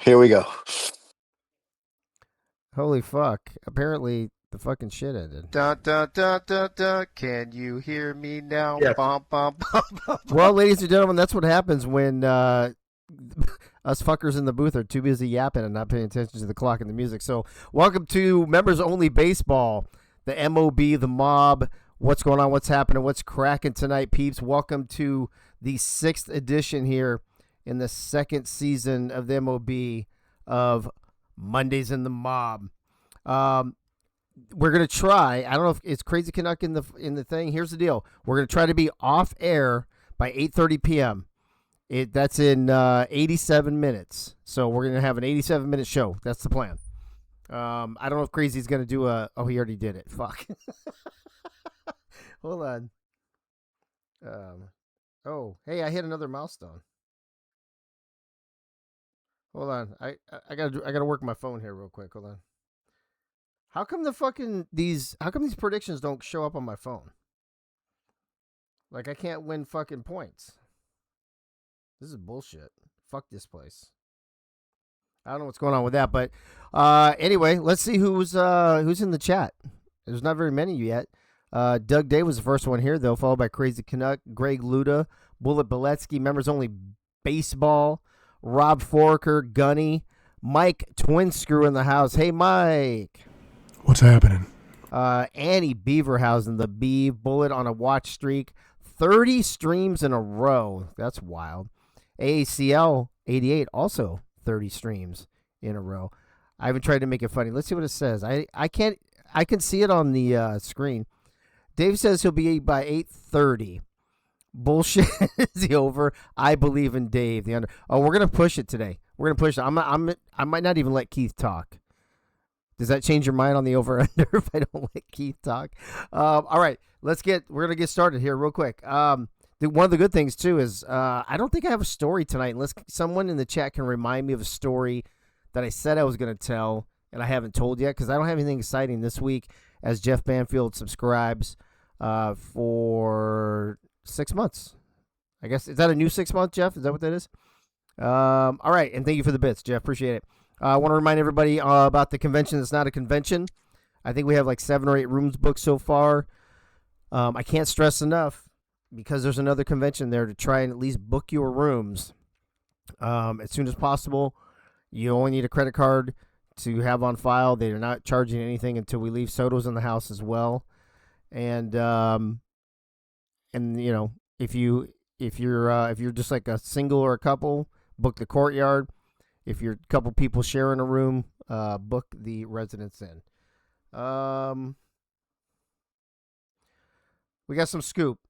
Here we go. Holy fuck. Apparently the fucking shit ended. Dun dun dun dun dun. Can you hear me now? Yes. Bum bum bum bum. Well, ladies and gentlemen, that's what happens when us fuckers in the booth are too busy yapping and not paying attention to the clock and the music. So, welcome to Members Only Baseball, the MOB, the mob. What's going on? What's happening? What's cracking tonight, peeps? Welcome to the 6th edition here in the 2nd season of the MOB of Mondays in the Mob. We're gonna try. I don't know if it's Crazy Canuck in the thing. Here's the deal: we're gonna try to be off air by 8:30 p.m. That's in 87 minutes. So we're gonna have an 87-minute show. That's the plan. I don't know if Crazy's gonna do a. Oh, he already did it. Fuck. Hold on. Oh, hey, I hit another milestone. Hold on. I gotta work my phone here real quick. Hold on. How come these predictions don't show up on my phone? Like I can't win fucking points. This is bullshit. Fuck this place. I don't know what's going on with that, but anyway, let's see who's in the chat. There's not very many yet. Doug Day was the first one here, though, followed by Crazy Canuck, Greg Luda, Bullet Beletsky, Members Only Baseball, Rob Forker, Gunny, Mike Twin Screw in the house. Hey, Mike. What's happening? Annie Beaverhausen, the Beeve, Bullet on a watch streak, 30 streams in a row. That's wild. AACL 88, also 30 streams in a row. I haven't tried to make it funny. Let's see what it says. I can see it on the screen. Dave says he'll be by 8:30. Bullshit is the over. I believe in Dave. The under. Oh, we're gonna push it today. We're gonna push it. I might not even let Keith talk. Does that change your mind on the over under if I don't let Keith talk? All right, we're gonna get started here real quick. One of the good things too is I don't think I have a story tonight unless someone in the chat can remind me of a story that I said I was gonna tell and I haven't told yet because I don't have anything exciting this week as Jeff Banfield subscribes for 6 months. I guess is that a new 6 month, Jeff? Is that what that is? All right, and thank you for the bits, Jeff. Appreciate it. I want to remind everybody about the convention that's not a convention. I think we have like 7 or 8 rooms booked so far. I can't stress enough because there's another convention there to try and at least book your rooms as soon as possible. You only need a credit card to have on file. They are not charging anything until we leave. Soto's in the house as well, and you know if you're just like a single or a couple, book the courtyard. If you're a couple people sharing a room, book the Residence Inn. We got some scoop.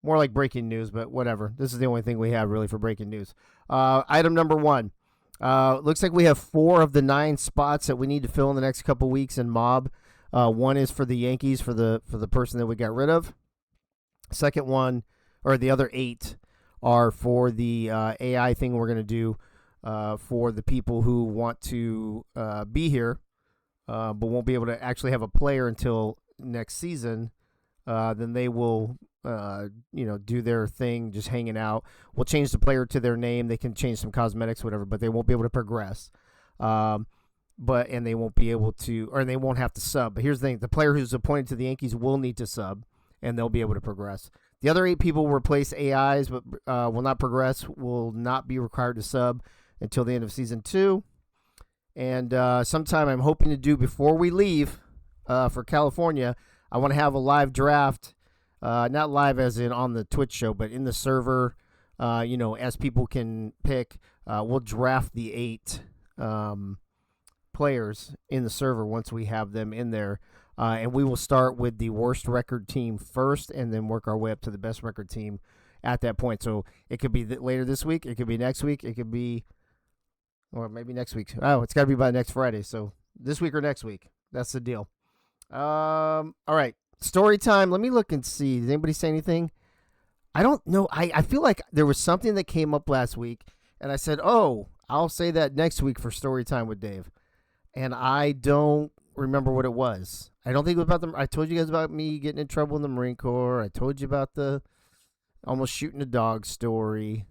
More like breaking news, but whatever. This is the only thing we have really for breaking news. Item number 1. Looks like we have 4 of the 9 spots that we need to fill in the next couple weeks in Mob. One is for the Yankees for the person that we got rid of. Second one, or the other 8, are for the AI thing we're going to do. For the people who want to be here, but won't be able to actually have a player until next season, then they will, do their thing, just hanging out. We'll change the player to their name. They can change some cosmetics, whatever, but they won't be able to progress. And they won't be able to, or they won't have to sub. But here's the thing: the player who's appointed to the Yankees will need to sub, and they'll be able to progress. The other 8 people will replace AIs, but will not progress. Will not be required to sub until the end of season 2. And sometime I'm hoping to do before we leave for California, I want to have a live draft, not live as in on the Twitch show, but in the server, as people can pick. We'll draft the 8 players in the server once we have them in there. And we will start with the worst record team first and then work our way up to the best record team at that point. So it could be later this week. It could be next week. It could be... or maybe next week. Oh, it's got to be by next Friday. So this week or next week. That's the deal. All right. Story time. Let me look and see. Did anybody say anything? I don't know. I feel like there was something that came up last week. And I said, oh, I'll say that next week for story time with Dave. And I don't remember what it was. I don't think it was about them. I told you guys about me getting in trouble in the Marine Corps. I told you about the almost shooting a dog story.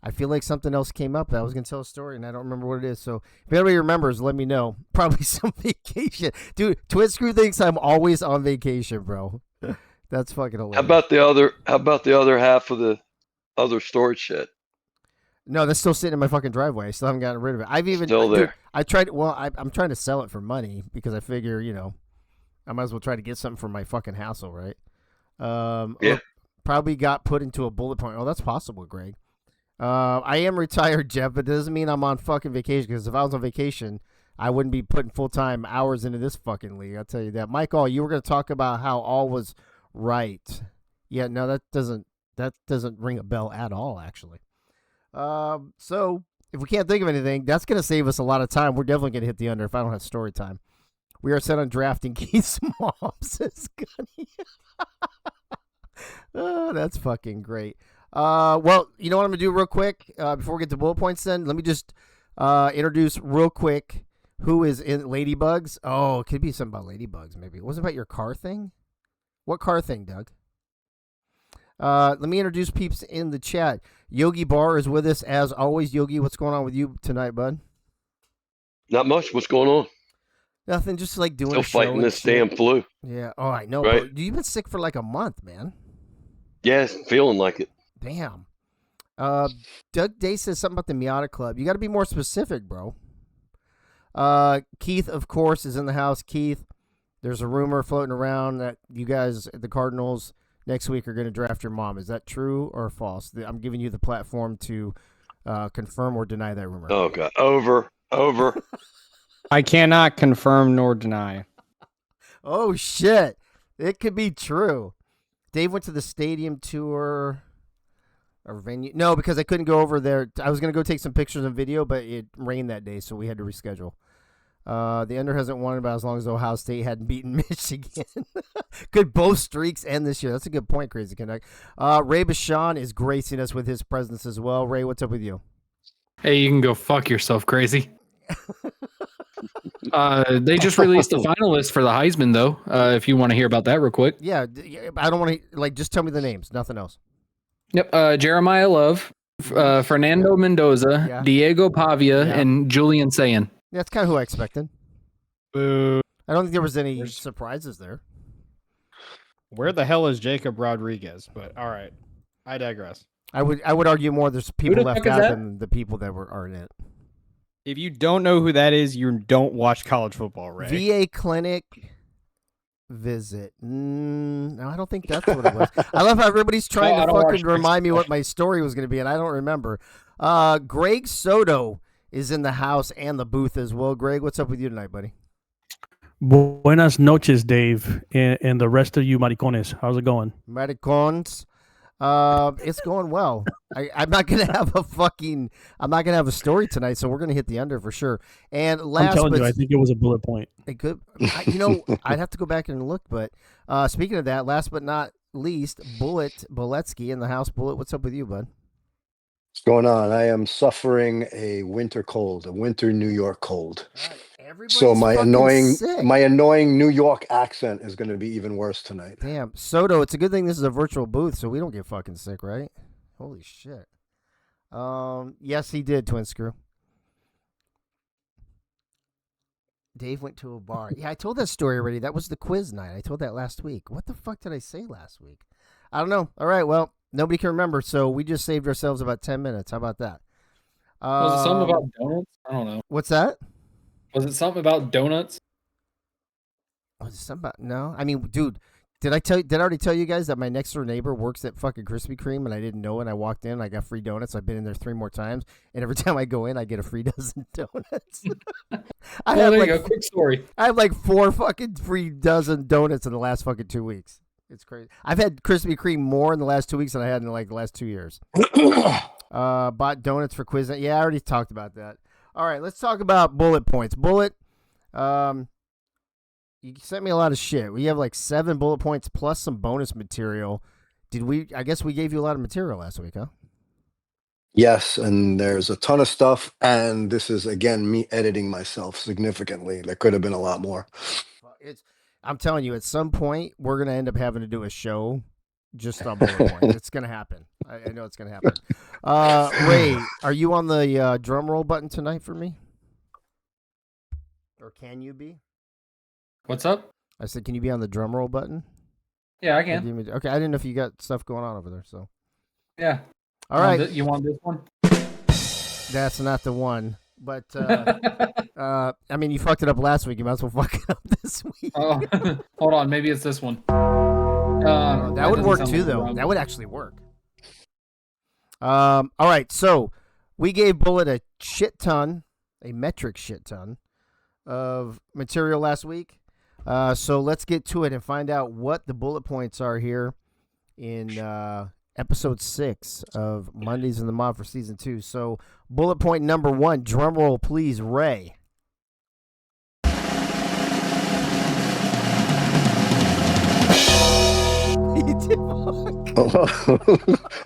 I I feel like something else came up. I was gonna tell a story and I don't remember what it is. So if anybody remembers, let me know. Probably some vacation, dude. Twin Screw thinks I'm always on vacation, bro. That's fucking How hilarious. about the other? How about the other half of the other storage shed? No, that's still sitting in my fucking driveway. I still haven't gotten rid of it. I've even, Still dude. there. I tried. Well, I'm trying to sell it for money because I figure, I might as well try to get something for my fucking hassle, right? Yeah. Or probably got put into a bullet point. Oh, that's possible, Greg. I am retired, Jeff, but it doesn't mean I'm on fucking vacation. Because if I was on vacation, I wouldn't be putting full time hours into this fucking league. I'll tell you that. Michael, you were going to talk about how all was right. Yeah, no, that doesn't ring a bell at all, actually. So if we can't think of anything, that's going to save us a lot of time. We're definitely going to hit the under if I don't have story time. We are set on drafting Keith's mom, says Gunny. Oh, that's fucking great. Well, you know what I'm gonna do real quick before we get to bullet points. Then let me just introduce real quick who is in Ladybugs. Oh, it could be something about Ladybugs. Maybe it wasn't about your car thing. What car thing, Doug? Let me introduce peeps in the chat. Yogi Bar is with us as always. Yogi, what's going on with you tonight, bud? Not much. What's going on? Nothing, just like doing Still a show fighting and this shit. damn flu, Yeah. Oh, I know, right? bro. You've been sick for like a month, man. Yeah, feeling like it. Damn. Uh, Doug Day says something about the Miata Club. You got to be more specific, bro. Keith, of course, is in the house. Keith, there's a rumor floating around that you guys, the Cardinals, next week are going to draft your mom. Is that true or false? I'm giving you the platform to confirm or deny that rumor. Oh god, over. I cannot confirm nor deny. Oh, shit. It could be true. Dave went to the stadium tour or venue. No, because I couldn't go over there. I was going to go take some pictures and video, but it rained that day, so we had to reschedule. The under hasn't won about as long as Ohio State hadn't beaten Michigan. Could both streaks end this year? That's a good point, Crazy Connect. Ray Bashan is gracing us with his presence as well. Ray, what's up with you? Hey, you can go fuck yourself, crazy. They just released the finalists for the Heisman, though. If you want to hear about that real quick. Yeah, I don't want to, just tell me the names. Nothing else. Yep. Jeremiah Love, Fernando Mendoza, Yeah. Diego Pavia, Yeah. and Julian Sayin. That's kind of who I expected. Boo. I don't think there was any There's- surprises there. Where the hell is Jacob Rodriguez? But all right, I digress. I would argue more there's people the left fuck is out that? than the people that are in it. If you don't know who that is, you don't watch college football, Ray. VA clinic visit. No, I don't think that's what it was. I love how everybody's trying I to don't fucking watch remind me what my story was going to be, and I don't remember. Greg Soto is in the house and the booth as well. Greg, what's up with you tonight, buddy? Buenas noches, Dave, and the rest of you maricones. How's it going? Maricons. It's going well. I'm not gonna have a story tonight, so we're gonna hit the under for sure. And last, I'm telling but you, I think it was a bullet point. it could, I'd have to go back and look. But speaking of that, last but not least, Buletsky in the house. Bullet, what's up with you, bud? What's going on? I am suffering a winter cold, a winter New York cold. So my annoying New York accent is going to be even worse tonight. Damn, Soto. It's a good thing this is a virtual booth, so we don't get fucking sick, right? Holy shit. Yes, he did, Twin Screw. Dave went to a bar. Yeah, I told that story already. That was the quiz night. I told that last week. What the fuck did I say last week? I don't know. All right, well, nobody can remember, so we just saved ourselves about 10 minutes. How about that? Was it something about donuts? I don't know. What's that? Was it something about donuts? Was it something about, no? I mean, dude, did I already tell you guys that my next door neighbor works at fucking Krispy Kreme and I didn't know it? And I walked in, I got free donuts. I've been in there 3 more times, and every time I go in, I get a free dozen donuts. There you go. Quick story. I have like 4 fucking free dozen donuts in the last fucking 2 weeks. It's crazy. I've had Krispy Kreme more in the last 2 weeks than I had in like the last 2 years. Bought donuts for quiz night. Yeah, I already talked about that. All right, let's talk about bullet points. Bullet, you sent me a lot of shit. We have like 7 bullet points plus some bonus material. I guess we gave you a lot of material last week, huh? Yes, and there's a ton of stuff, and this is again me editing myself significantly. There could have been a lot more. I'm telling you, at some point we're gonna end up having to do a show just on bullet points. It's gonna happen. I know it's gonna happen. Ray, are you on the drum roll button tonight for me? Or can you be? What's up? I said, can you be on the drum roll button? Yeah, I can. Okay, I didn't know if you got stuff going on over there. So. Yeah. All right. You want this one? That's not the one. But I mean, you fucked it up last week. You might as well fuck it up this week. Oh, hold on. Maybe it's this one. That would work too, though. That would actually work. All right. So we gave Bullet a metric shit ton of material last week. So let's get to it and find out what the bullet points are here in episode 6 of Mondays in the Mob for season 2. So bullet point number 1, drum roll please, Ray.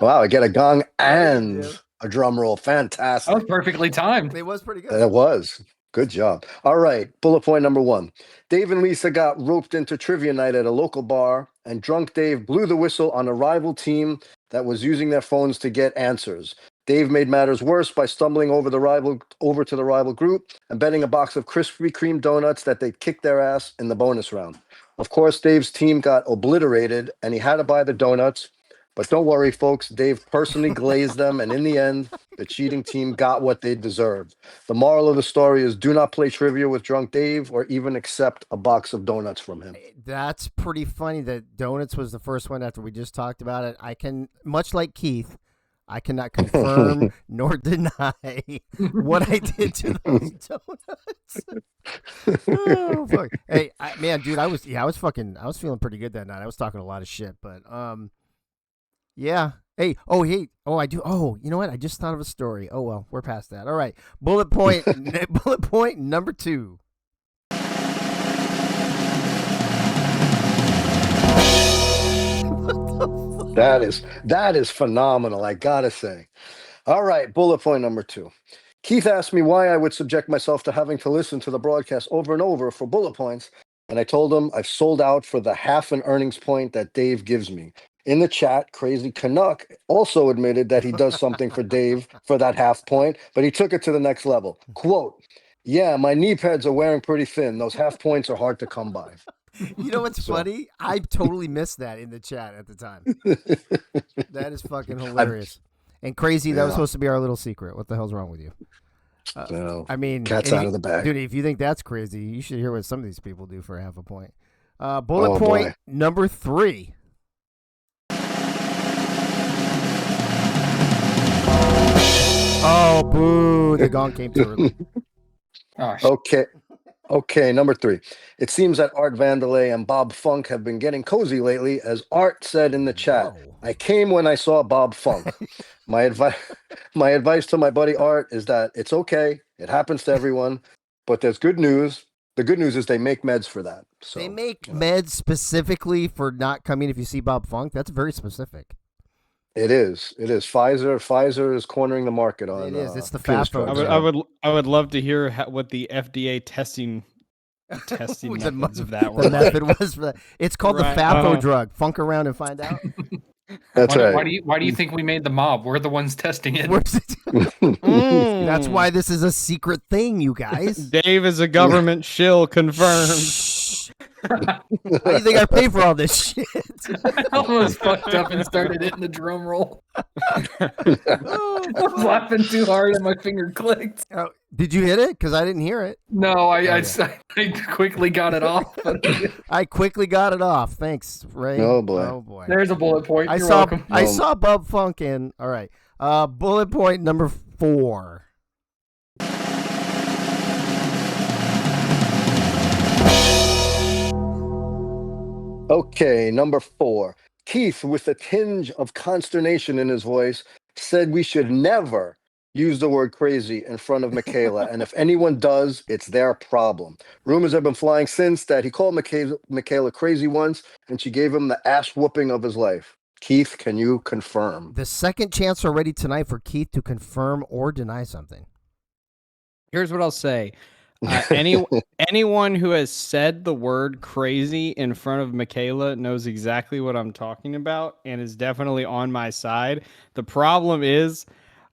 Wow, I get a gong and a drum roll. Fantastic. That was perfectly timed. It was pretty good. It was. Good job. All right. Bullet point number 1. Dave and Lisa got roped into trivia night at a local bar, and drunk Dave blew the whistle on a rival team that was using their phones to get answers. Dave made matters worse by stumbling over to the rival group and betting a box of Krispy Kreme donuts that they'd kick their ass in the bonus round. Of course, Dave's team got obliterated, and he had to buy the donuts. But don't worry, folks. Dave personally glazed them, and in the end, the cheating team got what they deserved. The moral of the story is do not play trivia with drunk Dave or even accept a box of donuts from him. That's pretty funny that donuts was the first one after we just talked about it. I can, much like Keith, I cannot confirm nor deny what I did to those donuts. Oh, fuck. Hey, man, dude, I was feeling pretty good that night. I was talking a lot of shit, but yeah. Hey, I do. Oh, you know what? I just thought of a story. Oh well, we're past that. All right, bullet point number 2. That is phenomenal, I gotta say. All right, bullet point number 2. Keith asked me why I would subject myself to having to listen to the broadcast over and over for bullet points, and I told him I've sold out for the half an earnings point that Dave gives me. In the chat, Crazy Canuck also admitted that he does something for Dave for that half point, but he took it to the next level. Quote, yeah, my knee pads are wearing pretty thin. Those half points are hard to come by. You know what's funny? I totally missed that in the chat at the time. That is fucking hilarious. And Crazy, that was supposed to be our little secret. What the hell's wrong with you? No, I mean, cat's out of the bag. Dude, if you think that's crazy, you should hear what some of these people do for half a point. Bullet point number 3. Oh, boo. The gong came too early. Okay, number 3. It seems that Art Vandelay and Bob Funk have been getting cozy lately. As Art said in the chat, I came when I saw Bob Funk. My advice to my buddy Art is that it's okay. It happens to everyone. But there's good news. The good news is they make meds for that. So, they make meds specifically for not coming if you see Bob Funk? That's very specific. It is. Pfizer is cornering the market on. It is. It's the FAFO. I would love to hear what the FDA testing methods of that were. The method was for that. It's called the FAFO drug. Funk around and find out. That's right. Why do you think we made the mob? We're the ones testing it. That's why this is a secret thing, you guys. Dave is a government shill, confirmed. How do you think I pay for all this shit? I almost fucked up and started hitting the drum roll. I was laughing too hard and my finger clicked. Oh, did you hit it? Because I didn't hear it. No, I quickly got it off. I quickly got it off. Thanks, Ray. Oh boy. There's a bullet point. You're welcome. I saw Bob Funk in. All right. Bullet point number 4. Okay, number 4. Keith, with a tinge of consternation in his voice, said we should never use the word crazy in front of Michaela, and if anyone does, it's their problem. Rumors have been flying since that he called Michaela crazy once, and she gave him the ass whooping of his life. Keith, can you confirm? The second chance already tonight for Keith to confirm or deny something. Here's what I'll say. Anyone who has said the word crazy in front of Michaela knows exactly what I'm talking about and is definitely on my side. The problem is,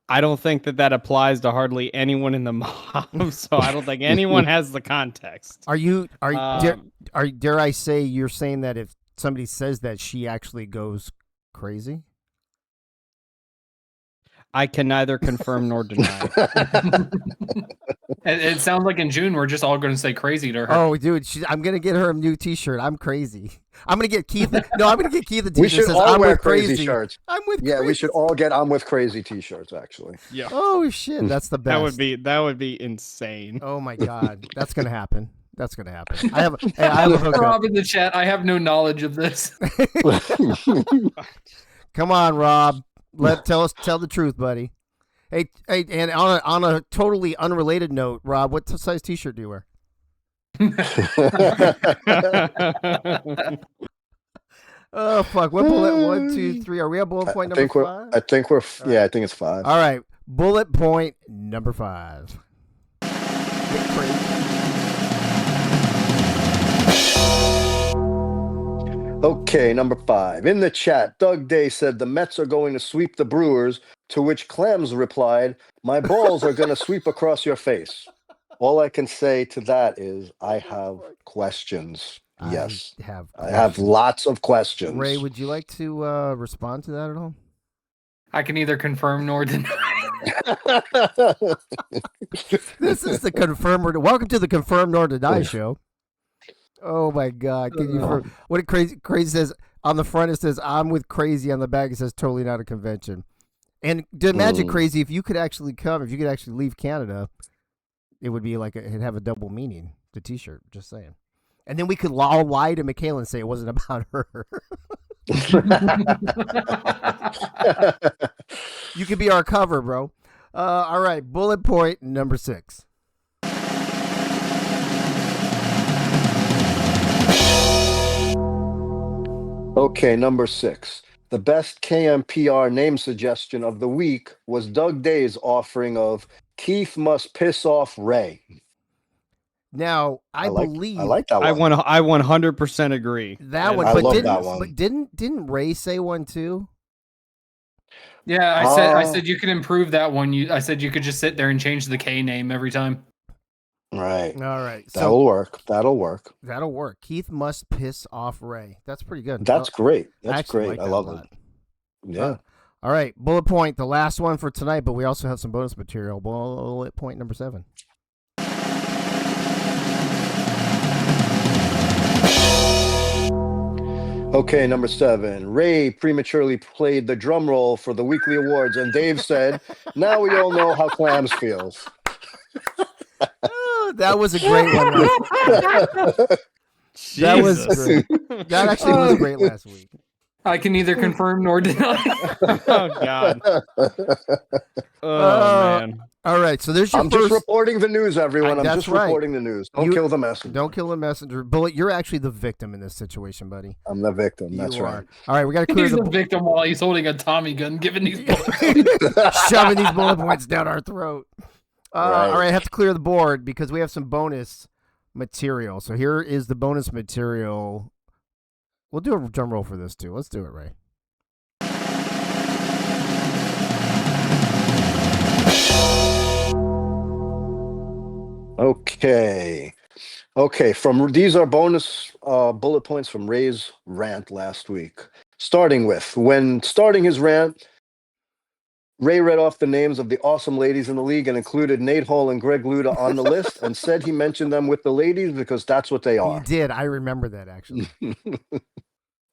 I don't think that applies to hardly anyone in the mob, so I don't think anyone has the context. Dare I say you're saying that if somebody says that, she actually goes crazy? I can neither confirm nor deny. It sounds like in June we're just all going to say crazy to her. Oh, dude, I'm gonna get her a new T-shirt. I'm crazy. I'm gonna get Keith. No, I'm gonna get Keith a T-shirt. We should that says, all I'm wear with crazy shirts. I'm with. Yeah, crazy. we should all get "I'm with crazy" T-shirts. Actually. Yeah. Oh shit, that's the best. That would be insane. Oh my god, that's gonna happen. That's gonna happen. I have a hookup. Rob in the chat. I have no knowledge of this. Come on, Rob. Tell the truth, buddy. Hey, and on a totally unrelated note, Rob, what size T-shirt do you wear? Oh fuck! What bullet? 1, 2, 3. Are we at bullet point number 5? I think we're. Yeah, I think it's 5. All right, bullet point number 5. Okay, number 5. In the chat, Doug Day said the Mets are going to sweep the Brewers, to which Clams replied, "My balls are going to sweep across your face." All I can say to that is I have questions. Yes. I have lots of questions. Ray, would you like to respond to that at all? I can neither confirm nor deny. This is the confirm or welcome to the confirm nor deny show. Oh my god! Can you what it crazy says on the front? It says "I'm with crazy." On the back it says "totally not a convention." And to imagine crazy, if you could actually come, if you could actually leave Canada, it would be like it'd have a double meaning. The T-shirt, just saying. And then we could all lie to Michaela and say it wasn't about her. You could be our cover, bro. All right, bullet point number 6. Okay, number 6. The best KMPR name suggestion of the week was Doug Day's offering of Keith Must Piss Off Ray. Now, I believe I like that one. I 100% agree. That one, I but love didn't that one. but didn't Ray say one too? Yeah, I said you could improve that one. I said you could just sit there and change the K name every time. Right. All right. That'll work. That'll work. Keith Must Piss Off Ray. That's pretty good. That's great. I That's great. like I that love a lot. it. Yeah. All right. Bullet point, the last one for tonight, but we also have some bonus material. Bullet point number 7. Okay, number 7. Ray prematurely played the drum roll for the weekly awards, and Dave said, "Now we all know how Clams feels." Oh, that was a great one. That was great. That actually was great last week. I can neither confirm nor deny. Oh God. Oh man. All right, so there's your I'm first. just reporting the news, everyone. I'm That's just right. reporting the news. Don't kill the messenger. Don't kill the messenger. Bullet, you're actually the victim in this situation, buddy. I'm the victim. That's You right. are. All right, we got to clear He's the the victim while he's holding a Tommy gun, giving these bullets. shoving these bullet points down our throat. Right. All right, I have to clear the board because we have some bonus material. So here is the bonus material. We'll do a drum roll for this too. Let's do it, Ray. Okay. These are bonus bullet points from Ray's rant last week. Starting with, when starting his rant, Ray read off the names of the awesome ladies in the league and included Nate Hall and Greg Luda on the list and said he mentioned them with the ladies because that's what they are. He did. I remember that actually.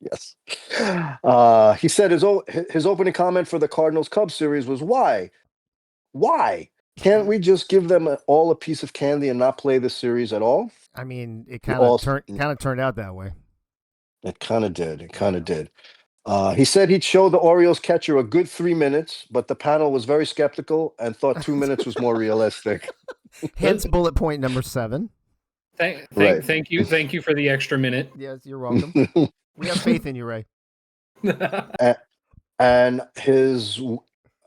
Yes. He said his opening comment for the Cardinals Cubs series was, why? Can't we just give them all a piece of candy and not play the series at all? I mean, it kind of turned out that way. It kind of did. He said he'd show the Orioles catcher a good 3 minutes, but the panel was very skeptical and thought 2 minutes was more realistic. Hence bullet point number 7. Thank you for the extra minute. Yes, you're welcome. We have faith in you, Ray. And his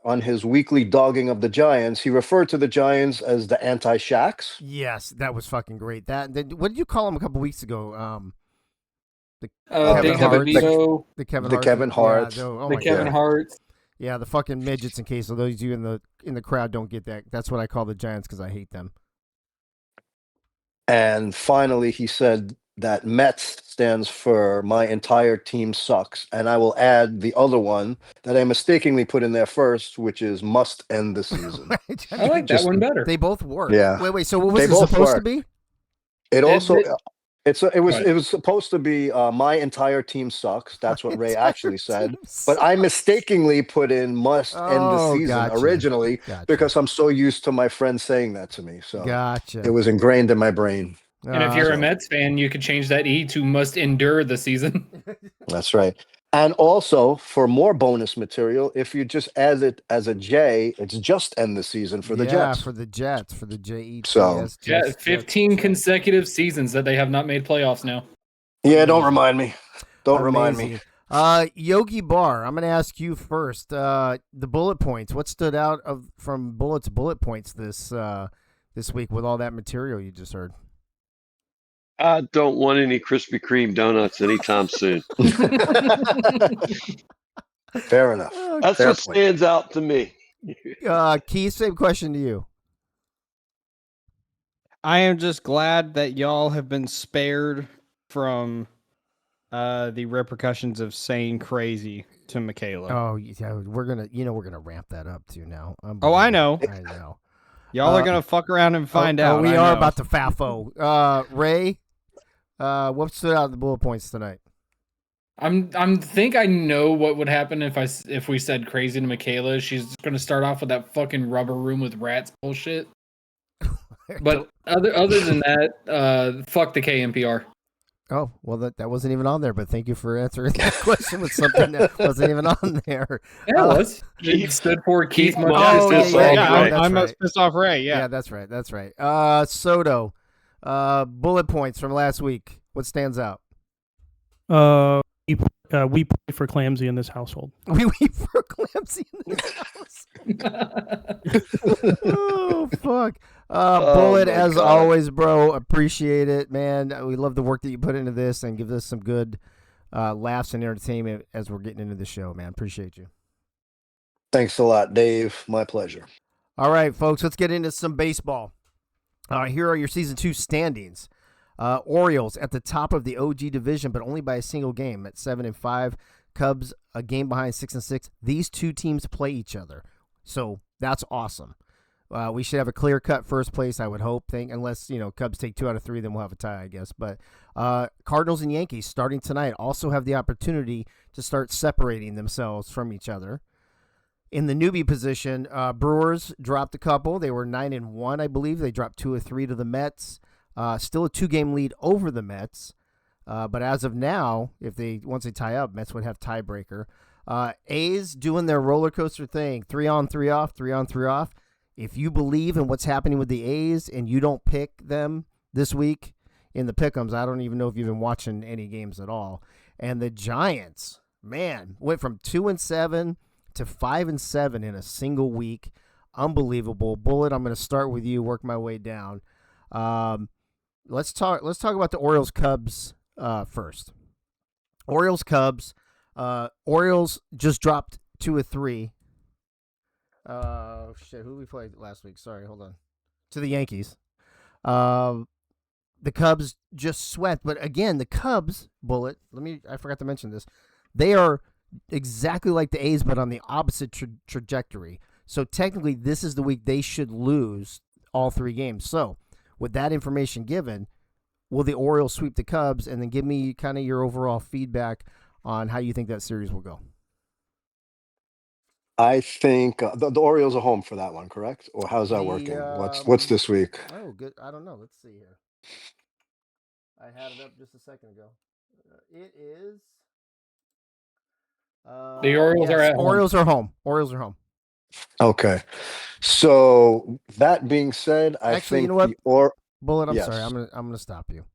on his weekly dogging of the Giants, he referred to the Giants as the anti-Shaqs. Yes, that was fucking great. What did you call him a couple weeks ago? The Days of Vivo, the Kevin The Hart. Kevin Hart. Yeah, oh the my Kevin God. Hart. Yeah, the fucking midgets. In case of those of you in the crowd don't get that, that's what I call the Giants because I hate them. And finally, he said that Mets stands for my entire team sucks. And I will add the other one that I mistakenly put in there first, which is must end the season. I like that one better. They both work. Yeah. Wait. So what was They it both supposed to work. be? It also it was Right. it was supposed to be my entire team sucks. That's what Ray Entire actually said. team But I sucks. mistakenly put in must end the Oh, season gotcha. originally Gotcha. because I'm so used to my friend saying that to me. So Gotcha. it was ingrained in my brain. And if you're a so- Mets fan, you could change that E to must endure the season. That's right. And also for more bonus material, if you just add it as a J, it's just end the season for the Jets. for the Jets, for the Jets. So- Yeah, Jets, 15 Jets. consecutive seasons that they have not made playoffs now. Yeah, don't Amazing. remind me. Don't remind me. Amazing. Yogi Bar, I'm going to ask you first. The bullet points. What stood out from bullet points this week with all that material you just heard? I don't want any Krispy Kreme donuts anytime soon. Fair enough. That's Fair what point. stands out to me. Keith, same question to you. I am just glad that y'all have been spared from the repercussions of saying crazy to Michaela. Oh, yeah, we're gonna ramp that up too now. Oh, I know. I know. Y'all are gonna fuck around and find out. We I are know. about to FAFO. Ray, what stood out in the bullet points tonight? I'm think I know what would happen if we said crazy to Michaela. She's gonna start off with that fucking rubber room with rats bullshit. But other than that, fuck the KMPR. Oh, well, that wasn't even on there, but thank you for answering that question with something that wasn't even on there. Yeah, it was. It stood for Keith Keith Martinez. Martinez. yeah, Pissed yeah, off yeah, Ray. that's I'm right. pissed off Ray. Yeah. That's right. Soto, bullet points from last week. What stands out? We play for Clamsy in this household. We for Clemson in this house. Oh, fuck. Bullet, my as God. always, bro. Appreciate it, man. We love the work that you put into this and give us some good laughs and entertainment as we're getting into the show, man. Appreciate you. Thanks a lot, Dave. My pleasure. All right, folks, let's get into some baseball. Here are your season 2 standings. Orioles at the top of the OG division, but only by a single game at 7-5. Cubs a game behind 6-6. These two teams play each other, so that's awesome. We should have a clear-cut first place, I would hope. Unless Cubs take 2 out of 3, then we'll have a tie, I guess. But Cardinals and Yankees starting tonight also have the opportunity to start separating themselves from each other. In the newbie position, Brewers dropped a couple. They were 9-1, I believe. They dropped 2 of 3 to the Mets. Still a 2-game lead over the Mets. But as of now, once they tie up, Mets would have tiebreaker. A's doing their roller coaster thing, 3 on, 3 off, 3 on, 3 off. If you believe in what's happening with the A's and you don't pick them this week in the pick'ems, I don't even know if you've been watching any games at all. And the Giants, man, went from 2-7 to 5-7 in a single week. Unbelievable. Bullet, I'm going to start with you, work my way down. Let's talk about the Orioles Cubs first. Orioles Cubs. Orioles just dropped 2 of 3. Who did we play last week? Sorry, hold on. To the Yankees. The Cubs just swept, but again, the Cubs, Bullet, I forgot to mention this. They are exactly like the A's, but on the opposite trajectory. So technically, this is the week they should lose all 3 games. So with that information given, will the Orioles sweep the Cubs? And then give me kind of your overall feedback on how you think that series will go. I think the Orioles are home for that one, correct? Or how's that working? What's this week? Oh, good. I don't know. Let's see here. I had it up just a second ago. It is. The Orioles are at home. Orioles are home. Orioles are home. Okay. So that being said, I Actually, think you know what? the Bullet, I'm Yes. sorry. I'm gonna stop you.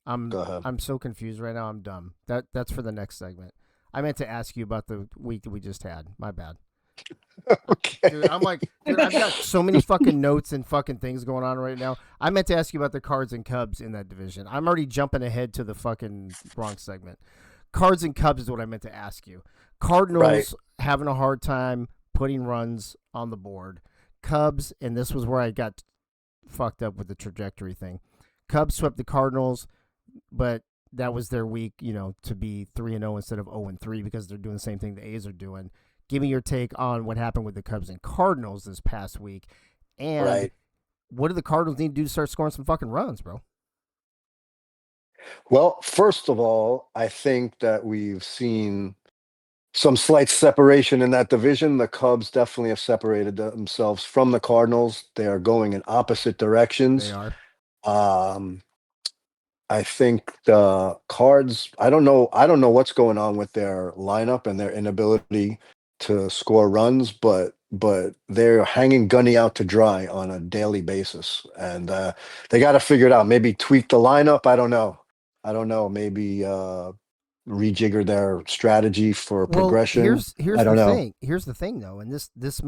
Go ahead. I'm so confused right now. I'm dumb. That's for the next segment. I meant to ask you about the week that we just had. My bad. Okay. Dude, I've got so many fucking notes and fucking things going on right now. I meant to ask you about the Cards and Cubs in that division. I'm already jumping ahead to the fucking wrong segment. Cards and Cubs is what I meant to ask you. Cardinals having a hard time putting runs on the board. Cubs, and this was where I got fucked up with the trajectory thing. Cubs swept the Cardinals, but that was their week, to be 3-0 instead of 0-3 because they're doing the same thing the A's are doing. Give me your take on what happened with the Cubs and Cardinals this past week, and what do the Cardinals need to do to start scoring some fucking runs, bro? Well, first of all, I think that we've seen some slight separation in that division. The Cubs definitely have separated themselves from the Cardinals. They are going in opposite directions. They are. I think the Cards, I don't know what's going on with their lineup and their inability to score runs, but they're hanging Gunny out to dry on a daily basis. And they got to figure it out. Maybe tweak the lineup. I don't know. Maybe rejigger their strategy for progression. Here's I don't the know. thing. Here's the thing, though, and this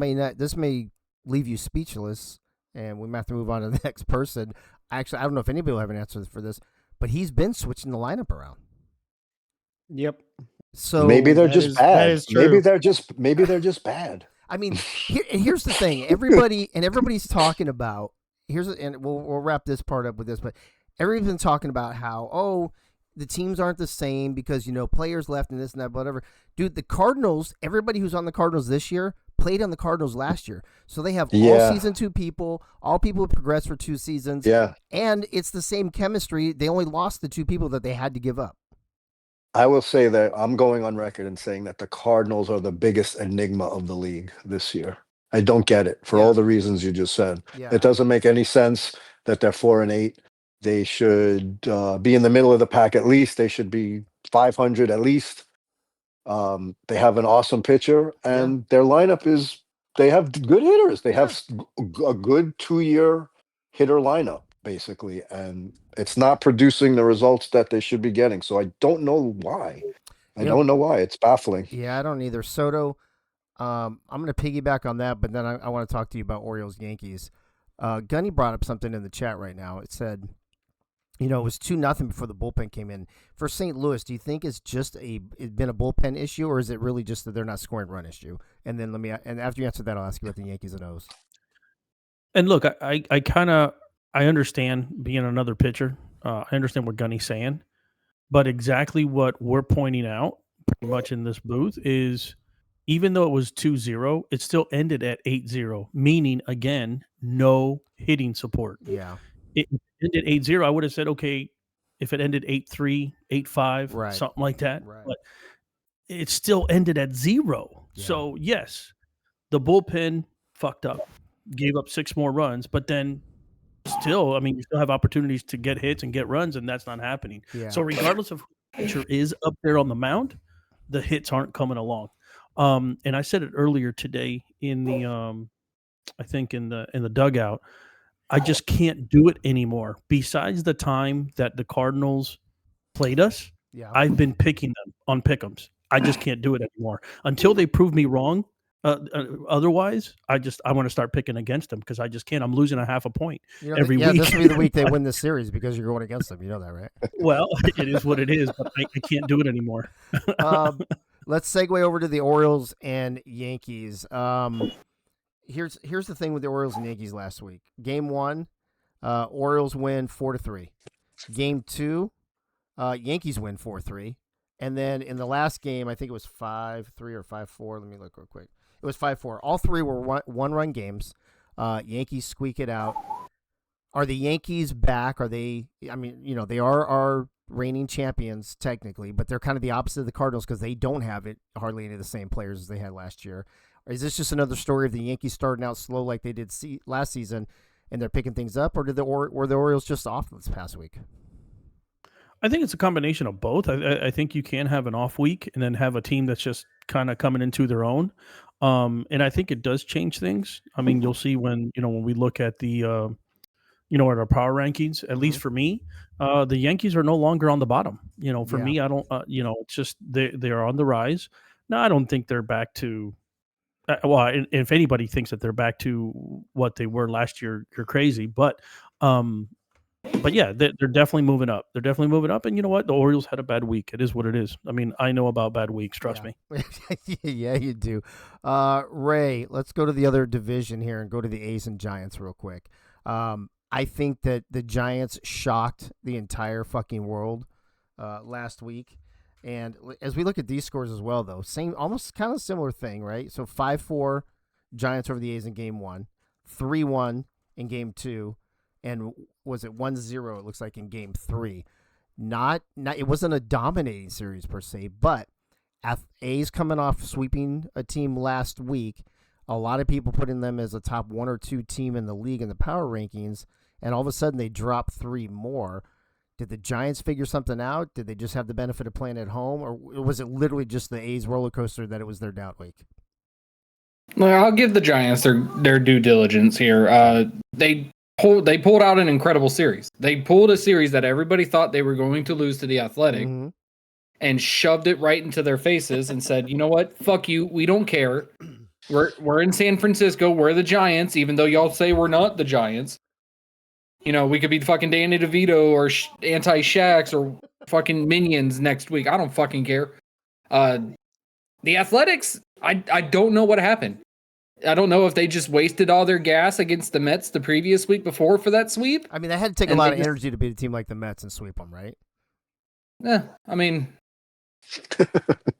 may leave you speechless, and we might have to move on to the next person. Actually, I don't know if anybody will have an answer for this, but he's been switching the lineup around. Yep. So maybe they're that just is- bad. that is Maybe true. they're just bad. I mean, here's the thing. Everybody's talking about and we'll wrap this part up with this, but everybody's been talking about how the teams aren't the same because players left and this and that, whatever. Dude, the Cardinals. Everybody who's on the Cardinals this year played on the Cardinals last year, so they have all season 2 people, all people who progressed for 2 seasons. Yeah. And it's the same chemistry. They only lost the 2 people that they had to give up. I will say that I'm going on record and saying that the Cardinals are the biggest enigma of the league this year. I don't get it for all the reasons you just said. Yeah. It doesn't make any sense that they're 4-8. They should be in the middle of the pack at least. They should be 500 at least. They have an awesome pitcher, and their lineup they have good hitters. They have a good 2-year hitter lineup, basically, and it's not producing the results that they should be getting. So I don't know why. I don't know why. It's baffling. Yeah, I don't either. Soto, I'm going to piggyback on that, but then I want to talk to you about Orioles Yankees. Gunny brought up something in the chat right now. It said, it was 2-0 before the bullpen came in. For St. Louis, do you think it's been a bullpen issue, or is it really just that they're not scoring run issue? And then after you answer that, I'll ask you about the Yankees and O's. And look, I understand being another pitcher. I understand what Gunny's saying, but exactly what we're pointing out pretty much in this booth is even though it was 2-0, it still ended at 8-0, meaning, again, no hitting support. Yeah. It ended 8-0. I would have said, okay, if it ended 8-3, 8-5, something like that. Right. But it still ended at 0. Yeah. So, yes, the bullpen fucked up, gave up 6 more runs, but then still, you still have opportunities to get hits and get runs, and that's not happening. Yeah. So regardless of who the pitcher is up there on the mound, the hits aren't coming along. And I said it earlier today in the I think in the dugout, I just can't do it anymore. Besides the time that the Cardinals played us, I've been picking them on pick'ems. I just can't do it anymore until they prove me wrong. Otherwise, I want to start picking against them because I just can't. I'm losing a half a point every week. This will be the week they win this series because you're going against them. You know that, right? Well, it is what it is, but I can't do it anymore. Let's segue over to the Orioles and Yankees. Here's the thing with the Orioles and Yankees last week. Game 1, Orioles win 4-3. Game 2, Yankees win 4-3. And then in the last game, I think it was 5-3 or 5-4. Let me look real quick. It was 5-4. All 3 were one-run games. Yankees squeak it out. Are the Yankees back? Are they? They are our reigning champions technically, but they're kind of the opposite of the Cardinals because they don't have hardly any of the same players as they had last year. Or is this just another story of the Yankees starting out slow like they did last season, and they're picking things up, or were the Orioles just off this past week? I think it's a combination of both. I think you can have an off week and then have a team that's just kind of coming into their own. And I think it does change things. You'll see when we look at the, at our power rankings, at least for me, the Yankees are no longer on the bottom. For me, I don't, it's just they are on the rise. Now, I don't think they're back to If anybody thinks that they're back to what they were last year, you're crazy. But yeah, they're definitely moving up. They're definitely moving up. And you know what? The Orioles had a bad week. It is what it is. I mean, I know about bad weeks. Trust me. Yeah, you do. Ray, let's go to the other division here and go to the A's and Giants real quick. I think that the Giants shocked the entire fucking world last week. And as we look at these scores as well, though, same, almost kind of similar thing, right? So 5-4 Giants over the A's in game 1, 3-1 in game 2, and was it 1-0? It looks like in game 3. Not it wasn't a dominating series per se, but A's coming off sweeping a team last week. A lot of people putting them as a top 1 or 2 team in the league in the power rankings, and all of a sudden they drop 3 more. Did the Giants figure something out? Did they just have the benefit of playing at home? Or was it literally just the A's roller coaster that it was their down week? Well, I'll give the Giants their due diligence here. They pulled out an incredible series. They pulled a series that everybody thought they were going to lose to the Athletic and shoved it right into their faces and said, you know what? Fuck you. We don't care. We're in San Francisco. We're the Giants, even though y'all say we're not the Giants. You know, we could be fucking Danny DeVito or anti-Shax or fucking Minions next week. I don't fucking care. The Athletics, I don't know what happened. I don't know if they just wasted all their gas against the Mets the previous week before for that sweep. I mean, they had to take a lot of energy to beat a team like the Mets and sweep them, right? Yeah, I mean,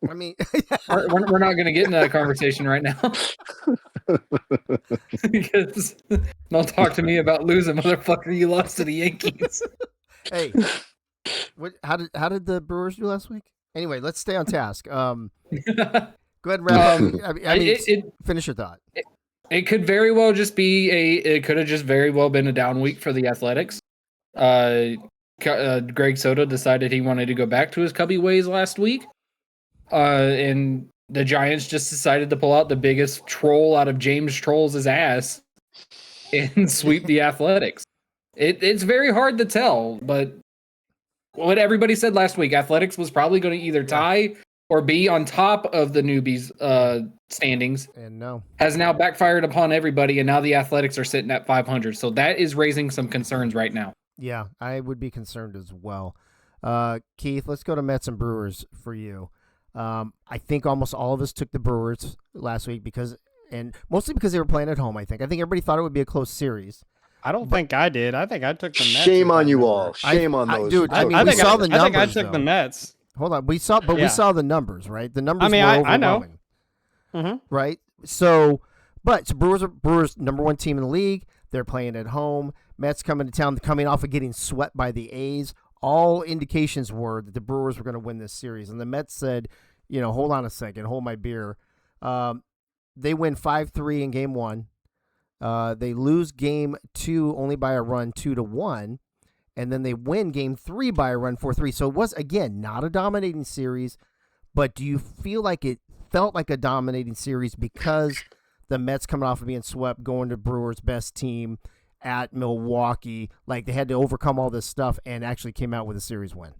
we're not going to get into that conversation right now. Because don't talk to me about losing, motherfucker. You lost to the Yankees. Hey, how did the Brewers do last week? Anyway, let's stay on task. Go ahead and wrap up. Finish your thought. It could very well just be it could have just very well been a down week for the Athletics. Greg Soto decided he wanted to go back to his Cubby ways last week. And the Giants just decided to pull out the biggest troll out of James Troll's ass and sweep the Athletics. It's very hard to tell, but what everybody said last week, Athletics was probably going to either tie or be on top of the newbies standings. And no. Has now backfired upon everybody, and now the Athletics are sitting at 500. So that is raising some concerns right now. Yeah, I would be concerned as well. Keith, let's go to Mets and Brewers for you. I think almost all of us took the Brewers last week mostly because they were playing at home, I think. I think everybody thought it would be a close series. I don't think I did. I think I took the Mets. Shame on you all. Shame on those. Dude, I think we saw the numbers. I think I took the Mets. Hold on. We saw the numbers, right? The numbers were I know. overwhelming. Right? So Brewers number 1 team in the league. They're playing at home. Mets coming to town, coming off of getting swept by the A's. All indications were that the Brewers were going to win this series. And the Mets said, hold on a second, hold my beer. They win 5-3 in game 1. They lose game 2 only by a run, 2-1. And then they win game 3 by a run, 4-3. So it was, again, not a dominating series. But do you feel like it felt like a dominating series because the Mets coming off of being swept, going to Brewers' best team at Milwaukee, like they had to overcome all this stuff and actually came out with a series win?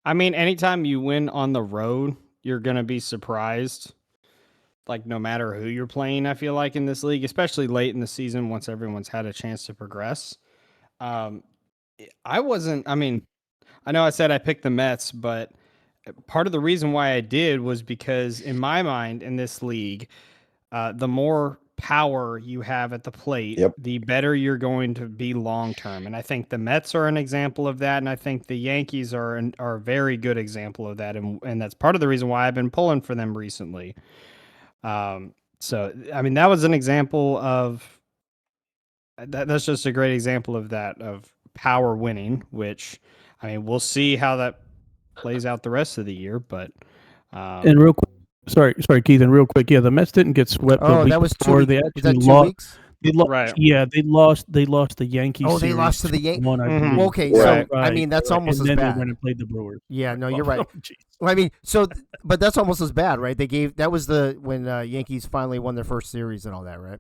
I mean, anytime you win on the road, you're going to be surprised. Like, no matter who you're playing, I feel like in this league, especially late in the season, once everyone's had a chance to progress. I know I said I picked the Mets, but part of the reason why I did was because in my mind, in this league, the more power you have at the plate, the better you're going to be long-term. And I think the Mets are an example of that. And I think the Yankees are a very good example of that. And that's part of the reason why I've been pulling for them recently. So, I mean, that was an example of that's just a great example of that, of power winning, which, I mean, we'll see how that plays out the rest of the year, but, and real quick, sorry, Keith, and real quick, the Mets didn't get swept. Oh, that was 2 weeks. They actually was that 2 lost. weeks? Right. Yeah, they lost the Yankees. Oh, they lost to the Yankees. Okay, right. So I mean, that's almost and as then bad. They went and played the Brewers. Yeah, no, you're right. Oh, Well, I mean, but that's almost as bad, right? That was when Yankees finally won their first series and all that, right?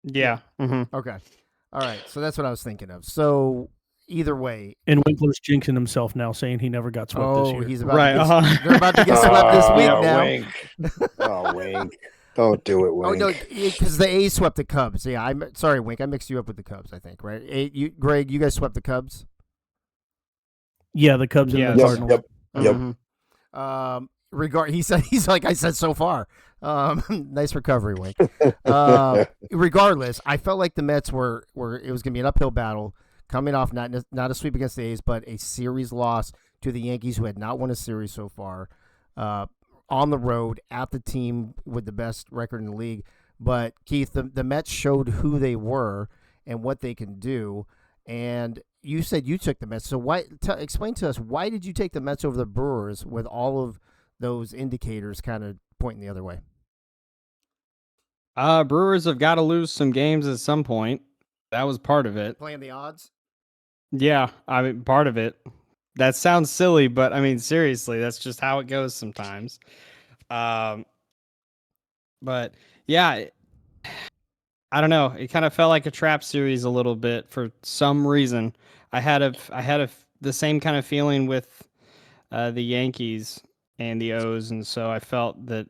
Yeah. Mm-hmm. Okay. All right. So that's what I was thinking of. So either way. And Winkler's jinxing himself now, saying he never got swept this Oh, year. he's about Right, to get, uh-huh. they're about to get swept this week Oh, now. Wink. Oh, Wink. Don't do it, Wink. Oh no, because the A's swept the Cubs. Yeah, I'm sorry, Wink. I mixed you up with the Cubs. I think, right? Greg, you guys swept the Cubs. Yeah, the Cubs and Yes. the Yep, Cardinals. yep. Mhm. He's like I said so far. Nice recovery, Wink. Regardless, I felt like the Mets were it was going to be an uphill battle, coming off not a sweep against the A's, but a series loss to the Yankees, who had not won a series so far, on the road at the team with the best record in the league. But Keith, the Mets showed who they were and what they can do. And you said you took the Mets. So explain to us, why did you take the Mets over the Brewers with all of those indicators kind of pointing the other way? Brewers have got to lose some games at some point. That was part of it. Playing the odds? Yeah, I mean, part of it. That sounds silly, but I mean, seriously, that's just how it goes sometimes. But yeah, I don't know. It kind of felt like a trap series a little bit for some reason. I had the same kind of feeling with the Yankees and the O's, and so I felt that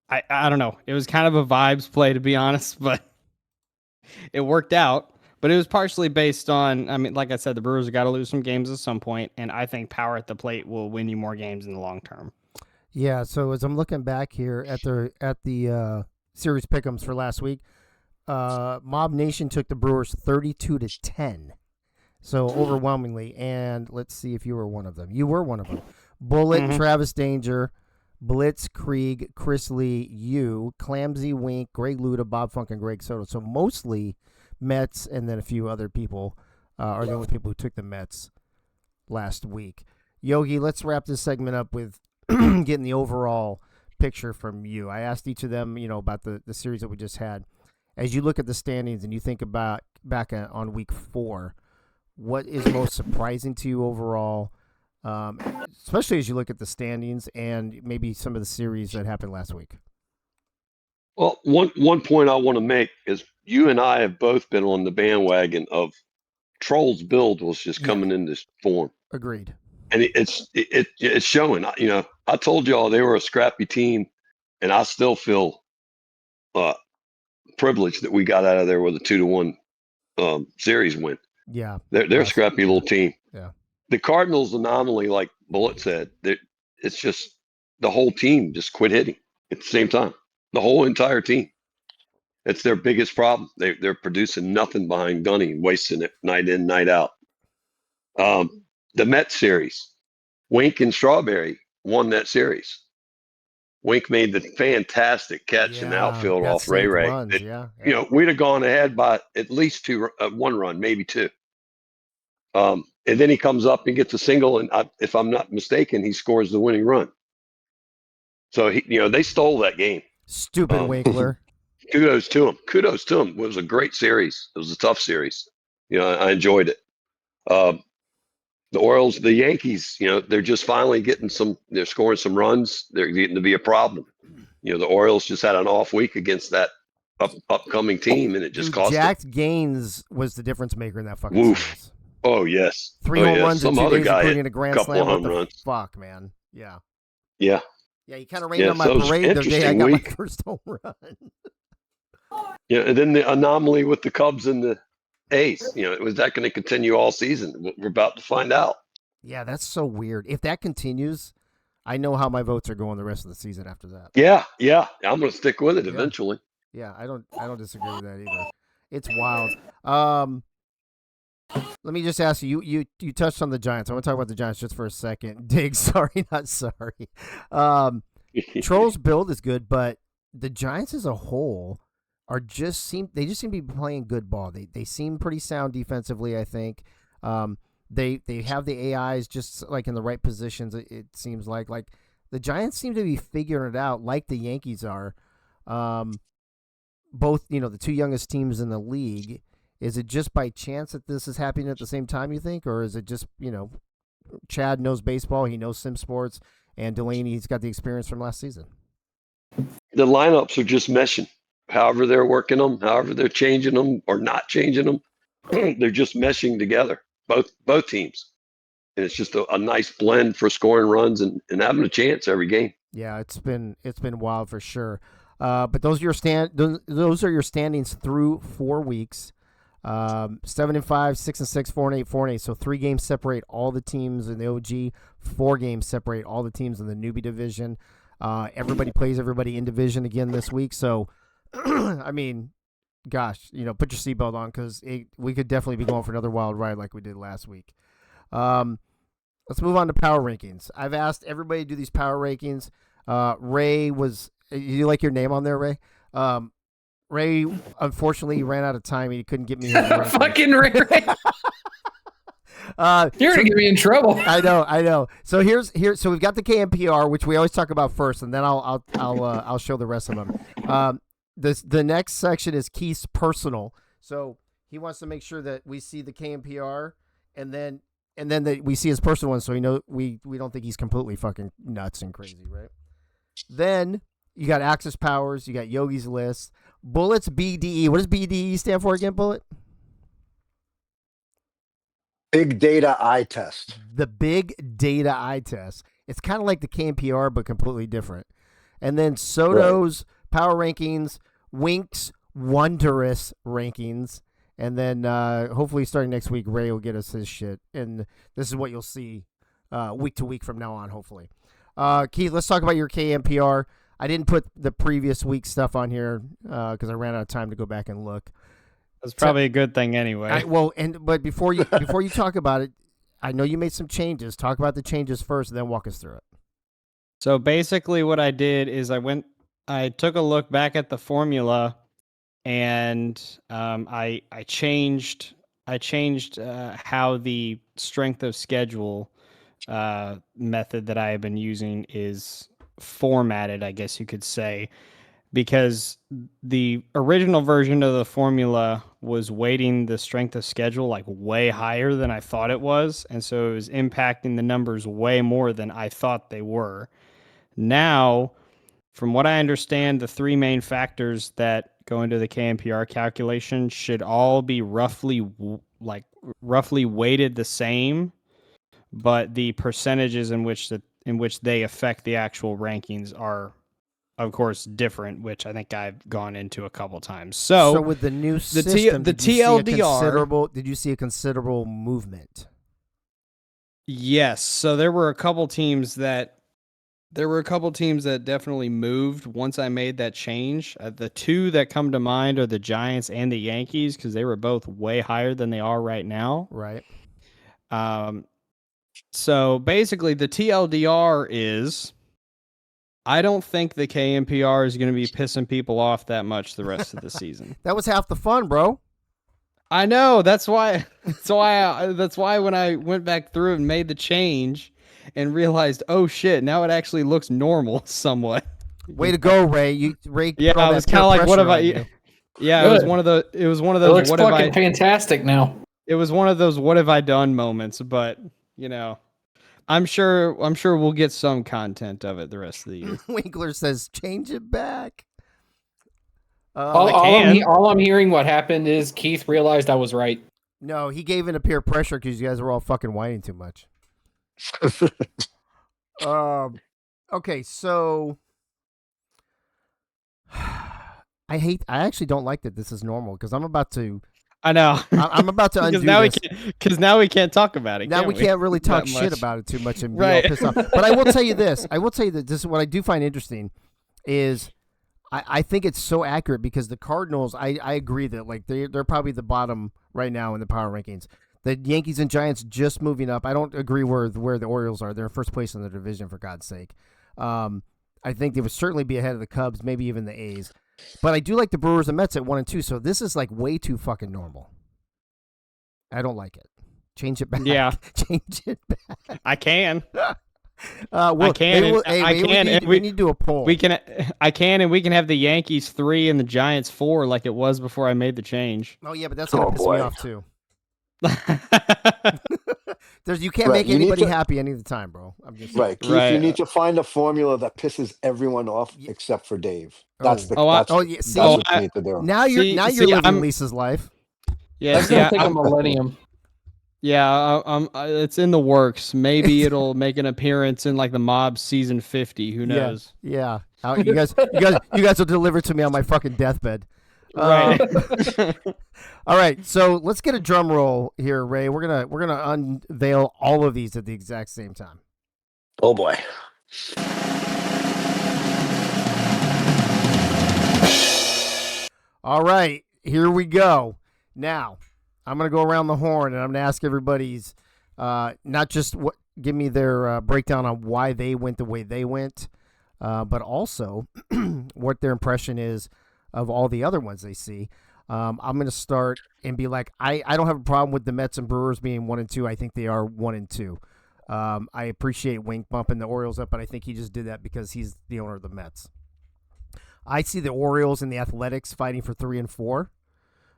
I don't know. It was kind of a vibes play, to be honest, but it worked out. But it was partially based on, I mean, like I said, the Brewers have got to lose some games at some point, and I think power at the plate will win you more games in the long term. Yeah. So as I'm looking back here at the series pick'ems for last week, Mob Nation took the Brewers 32-10. So overwhelmingly, and let's see if you were one of them. You were one of them. Bullet, Travis Danger, Blitz, Krieg, Chris Lee, you, Clamsy, Wink, Greg Luda, Bob Funk, and Greg Soto. So mostly Mets, and then a few other people are the only people who took the Mets last week. Yogi, let's wrap this segment up with getting the overall picture from you. I asked each of them, about the series that we just had. As you look at the standings and you think about back on week 4, what is most surprising to you overall, especially as you look at the standings and maybe some of the series that happened last week? Well, one point I want to make is you and I have both been on the bandwagon of Trolls build was just coming into form. Agreed. And it's showing. I told y'all they were a scrappy team, and I still feel privileged that we got out of there with a 2-1 series win. Yeah, They're a scrappy little team. Yeah. The Cardinals anomaly, like Bullet said, it's just the whole team just quit hitting at the same time. The whole entire team. It's their biggest problem. They're producing nothing behind Gunny and wasting it night in, night out. The Mets series, Wink and Strawberry won that series. Wink made the fantastic catch in the outfield off Ray Ray. Runs, We'd have gone ahead by at least 1 run, maybe 2. And then he comes up and gets a single, and if I'm not mistaken, he scores the winning run. So they stole that game. Stupid Winkler. Kudos to him. It was a great series. It was a tough series. I enjoyed it. The Orioles, the Yankees, they're just finally they're scoring some runs. They're getting to be a problem. The Orioles just had an off week against that upcoming team, and it just cost Jack them. Gaines was the difference maker in that fucking Woof. series. Oh, yes. 3 home runs Some in 2 other days, guy including a grand couple slam. of What home the runs. fuck, man? Yeah. Yeah. Yeah, you kind of rained Yeah, on my so it was parade the day I interesting got my week. first home run. Yeah, and then the anomaly with the Cubs and the A's. Was that going to continue all season? We're about to find out. Yeah, that's so weird. If that continues, I know how my votes are going the rest of the season after that. Yeah. I'm going to stick with it eventually. Yeah, I don't disagree with that either. It's wild. Let me just ask you. You touched on the Giants. I want to talk about the Giants just for a second. Dig, sorry, not sorry. Trolls build is good, but the Giants as a whole just seem to be playing good ball. They seem pretty sound defensively, I think. They have the AIs just like in the right positions. It seems like the Giants seem to be figuring it out, like the Yankees are. Both the 2 youngest teams in the league. Is it just by chance that this is happening at the same time, you think, or is it just Chad knows baseball, he knows sim sports, and Delaney's got the experience from last season? The lineups are just meshing. However they're working them, however they're changing them or not changing them, they're just meshing together. both teams, and it's just a nice blend for scoring runs and having a chance every game. Yeah, it's been wild for sure. But those are your standings through 4 weeks. 7-5, 6-6, 4-8, 4-8. So 3 games separate all the teams in the OG. 4 games separate all the teams in the newbie division. Everybody plays everybody in division again this week. So, I mean, gosh, put your seatbelt on because we could definitely be going for another wild ride like we did last week. Let's move on to power rankings. I've asked everybody to do these power rankings. Ray was. You like your name on there, Ray? Ray, unfortunately, ran out of time. He couldn't get me his rankings. Fucking Ray. You're gonna get me in trouble. I know. So so we've got the KMPR, which we always talk about first, and then I'll show the rest of them. The next section is Keith's personal. So he wants to make sure that we see the KMPR, and then that we see his personal one, so we don't think he's completely fucking nuts and crazy, right? Then you got Access Powers, you got Yogi's List, Bullet's BDE. What does BDE stand for again, Bullet? Big data eye test. The Big Data Eye Test. It's kind of like the KMPR, but completely different. And then Soto's Power Rankings, Wink's Wondrous Rankings, and then hopefully starting next week, Ray will get us his shit. And this is what you'll see week to week from now on, hopefully. Keith, let's talk about your KMPR. I didn't put the previous week's stuff on here because I ran out of time to go back and look. That's probably a good thing anyway. But before you talk about it, I know you made some changes. Talk about the changes first, and then walk us through it. So basically, what I did is I took a look back at the formula, and I changed how the strength of schedule method that I have been using is formatted, I guess you could say, because the original version of the formula was weighting the strength of schedule like way higher than I thought it was, and so it was impacting the numbers way more than I thought they were. Now, from what I understand, the 3 main factors that go into the KMPR calculation should all be roughly weighted the same, but the percentages in which they affect the actual rankings are, of course, different, which I think I've gone into a couple times. So with the new system, the TLDR, did you see a considerable movement? Yes. So there were a couple teams that definitely moved once I made that change. The 2 that come to mind are the Giants and the Yankees because they were both way higher than they are right now. Right. So basically, the TLDR is, I don't think the KMPR is going to be pissing people off that much the rest of the season. That was half the fun, bro. I know. That's why when I went back through and made the change and realized, oh shit, now it actually looks normal somewhat. Way to go, Ray. Ray. Yeah, I was kind of like, what have I? Yeah, Good. it was one of those. It was one of those. It looks what have fucking I? fantastic now. It was one of those what have I done moments, but I'm sure we'll get some content of it the rest of the year. Winkler says, change it back. All I'm hearing what happened is Keith realized I was right. No, he gave in to peer pressure because you guys were all fucking whining too much. Okay, so I actually don't like that this is normal because I'm about to. I know. I'm about to undo because now we can't talk about it. Now we can't really talk That shit much. about it too much and be all pissed off. But I will tell you this. This is what I do find interesting is I think it's so accurate because the Cardinals, I agree that like they're probably the bottom right now in the power rankings. The Yankees and Giants just moving up. I don't agree where the Orioles are. They're in first place in the division, for God's sake. I think they would certainly be ahead of the Cubs, maybe even the A's. But I do like the Brewers and Mets at 1 and 2. So this is like way too fucking normal. I don't like it. Change it back. Yeah. Change it back. I can. I can. We need to do a poll. I can, and we can have the Yankees 3 and the Giants 4 like it was before I made the change. Oh yeah, but that's gonna piss me off too. You can't make you anybody happy any of the time, bro. I'm just right, Keith. Right. You need to find a formula that pisses everyone off except for Dave. That's See, what you need to do. now you're living Lisa's life. Yeah, That's gonna take a millennium. Yeah, it's in the works. Maybe it'll make an appearance in like the Mob season 50. Who knows? Yeah. You guys will deliver to me on my fucking deathbed. Right. All right, so let's get a drum roll here, Ray. We're gonna unveil all of these at the exact same time. Oh boy. All right, here we go. Now, I'm going to go around the horn and I'm going to ask everybody's not just give me their breakdown on why they went the way they went, but also what their impression is of all the other ones they see. I'm going to start and be like, I don't have a problem with the Mets and Brewers being 1 and 2. I think they are 1 and 2. I appreciate Wink bumping the Orioles up, but I think he just did that because he's the owner of the Mets. I see the Orioles and the Athletics fighting for 3 and 4.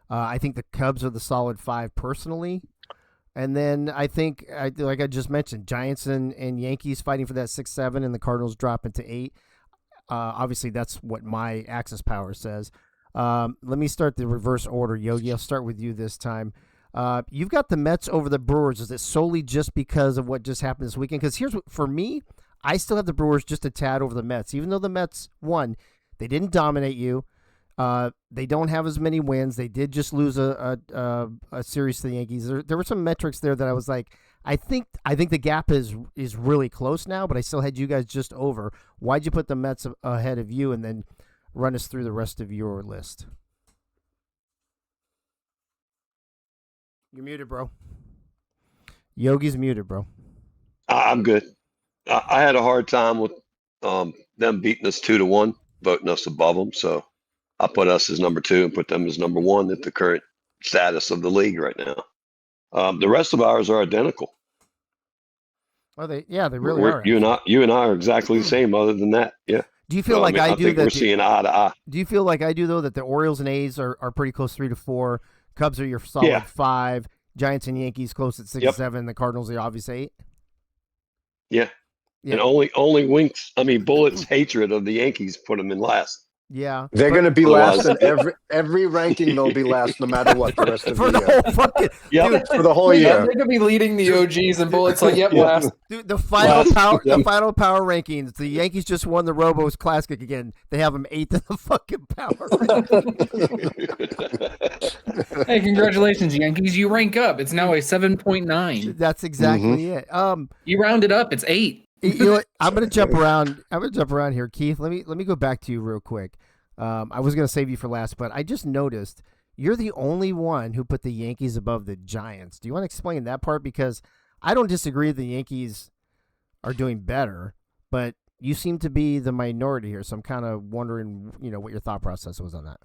I think the Cubs are the solid 5 personally. And then I think, like I just mentioned, Giants and Yankees fighting for that 6-7 and the Cardinals dropping to 8. Obviously, that's what my Axis Power says. Let me start the reverse order, Yogi. I'll start with you this time. You've got the Mets over the Brewers. Is it solely just because of what just happened this weekend? Because for me, I still have the Brewers just a tad over the Mets. Even though the Mets won, they didn't dominate you. They don't have as many wins. They did just lose a series to the Yankees. There were some metrics there that I was like, I think the gap is really close now, but I still had you guys just over. Why'd you put the Mets ahead of you, and then run us through the rest of your list? You're muted, bro. Yogi's muted, bro. I'm good. I had a hard time with them beating us 2-1, voting us above them. So I put us as number 2 and put them as number 1 at the current status of the league right now. The rest of ours are identical. Oh, they really are. You and I are exactly the same. Other than that, yeah. Do you feel like I do? I think we're seeing eye to eye. Do you feel like I do though that the Orioles and A's are pretty close 3-4? Cubs are your solid 5. Giants and Yankees close at 6-7. The Cardinals are obvious 8. Yeah. And only Bullet's hatred of the Yankees put them in last. Yeah, they're going to be last in every ranking. They'll be last no matter what the rest of the year. Dude, for the whole year. They're going to be leading the OGs, and Bullet's like, "Yep, last." Dude, the final power rankings. The Yankees just won the Robos Classic again. They have them 8th in the fucking power. Hey, congratulations, Yankees! You rank up. It's now a 7.9. That's exactly it. You round it up. It's 8. You know what? I'm gonna jump around here, Keith. Let me go back to you real quick. I was gonna save you for last, but I just noticed you're the only one who put the Yankees above the Giants. Do you want to explain that part? Because I don't disagree the Yankees are doing better, but you seem to be the minority here. So I'm kind of wondering, what your thought process was on that.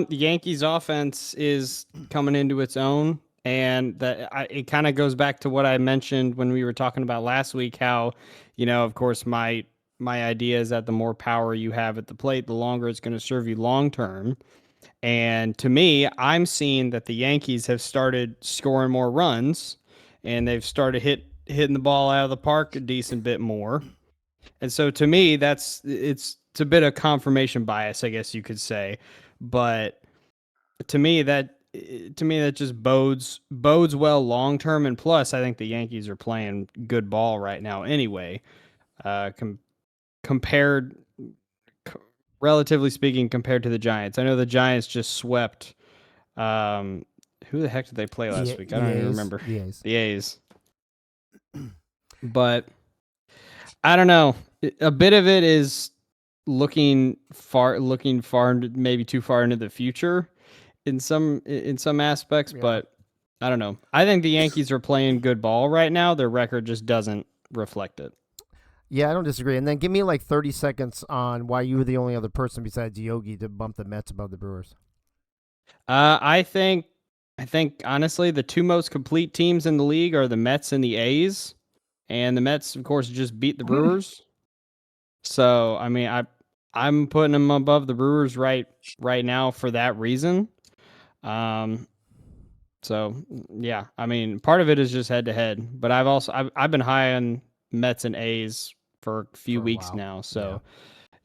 The Yankees offense is coming into its own. And it kind of goes back to what I mentioned when we were talking about last week, how, of course, my idea is that the more power you have at the plate, the longer it's going to serve you long term. And to me, I'm seeing that the Yankees have started scoring more runs, and they've started hitting the ball out of the park a decent bit more. And so to me, it's a bit of confirmation bias, I guess you could say. But to me, that just bodes well long term, and plus I think the Yankees are playing good ball right now anyway. Relatively speaking, compared to the Giants. I know the Giants just swept. Who the heck did they play last week? I don't even remember. The A's. But I don't know. A bit of it is looking far, maybe too far into the future. In some aspects, but I don't know. I think the Yankees are playing good ball right now. Their record just doesn't reflect it. Yeah, I don't disagree. And then give me like 30 seconds on why you were the only other person besides Yogi to bump the Mets above the Brewers. I think honestly the 2 most complete teams in the league are the Mets and the A's, and the Mets, of course, just beat the Brewers. So I mean, I'm putting them above the Brewers right now for that reason. So yeah, I mean, part of it is just head to head, but I've been high on Mets and A's for a few weeks now. So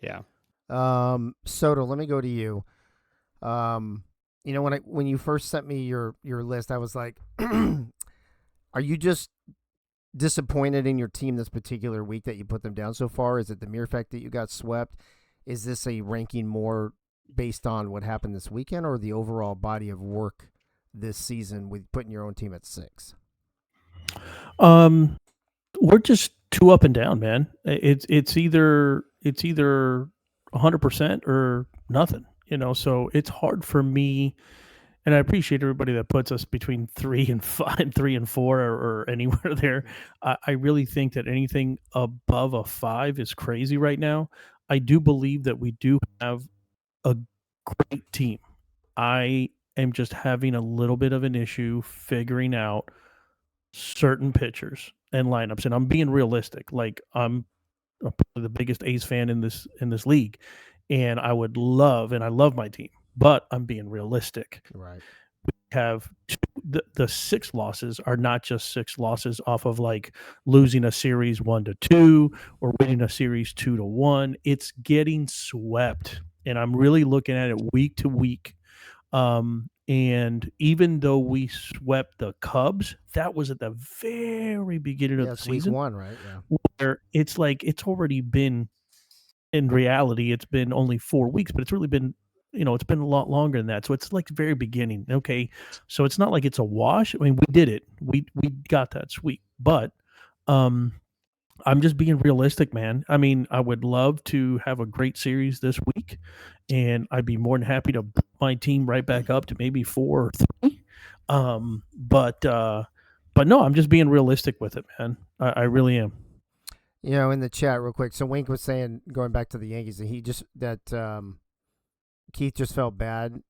yeah. Soto, let me go to you. You know, when you first sent me your list, I was like, are you just disappointed in your team this particular week that you put them down so far? Is it the mere fact that you got swept? Is this a ranking more based on what happened this weekend or the overall body of work this season with putting your own team at 6? We're just too up and down, man. It's either 100% or nothing, so it's hard for me. And I appreciate everybody that puts us between 3 and 5, 3 and 4, or anywhere there. I really think that anything above a 5 is crazy right now. I do believe that we do have a great team. I am just having a little bit of an issue figuring out certain pitchers and lineups, and I'm being realistic. Like, I'm probably the biggest A's fan in this league, and I love my team, but I'm being realistic. Right. We have the 6 losses are not just 6 losses off of like losing a series 1-2 or winning a series 2-1. It's getting swept, and I'm really looking at it week to week. And even though we swept the Cubs, that was at the very beginning of the season. Week 1, right? Yeah. Where it's like it's already been, in reality, it's been only 4 weeks, but it's really been, it's been a lot longer than that. So it's like the very beginning. Okay. So it's not like it's a wash. I mean, we did it. We got that sweep. But I'm just being realistic, man. I mean, I would love to have a great series this week, and I'd be more than happy to put my team right back up to maybe 4 or 3. But no, I'm just being realistic with it, man. I really am. In the chat real quick. So Wink was saying, going back to the Yankees, that Keith just felt bad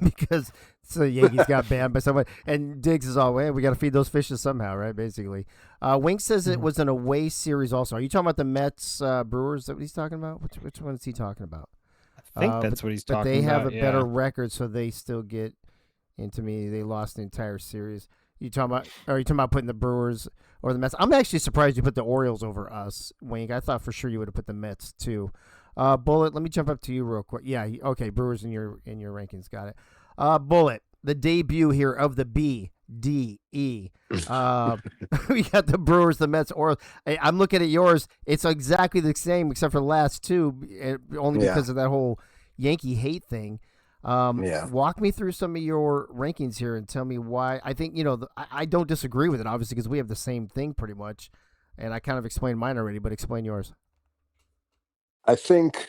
because the Yankees got banned by somebody. And Diggs is all, we got to feed those fishes somehow, right? Basically. Wink says it was an away series also. Are you talking about the Mets Brewers? Is that what he's talking about? Which one is he talking about? I think that's what he's talking about. But they have a yeah. better record, so they still get into me. They lost the entire series. Are you talking about putting the Brewers or the Mets? I'm actually surprised you put the Orioles over us, Wink. I thought for sure you would have put the Mets too. Bullet, let me jump up to you real quick. Yeah, okay, Brewers in your rankings, got it. Bullet, the debut here of the BDE. We got the Brewers, the Mets, Orioles. I'm looking at yours. It's exactly the same except for the last 2, only because of that whole Yankee hate thing. Walk me through some of your rankings here and tell me why. I think, I don't disagree with it, obviously, because we have the same thing pretty much. And I kind of explained mine already, but explain yours. I think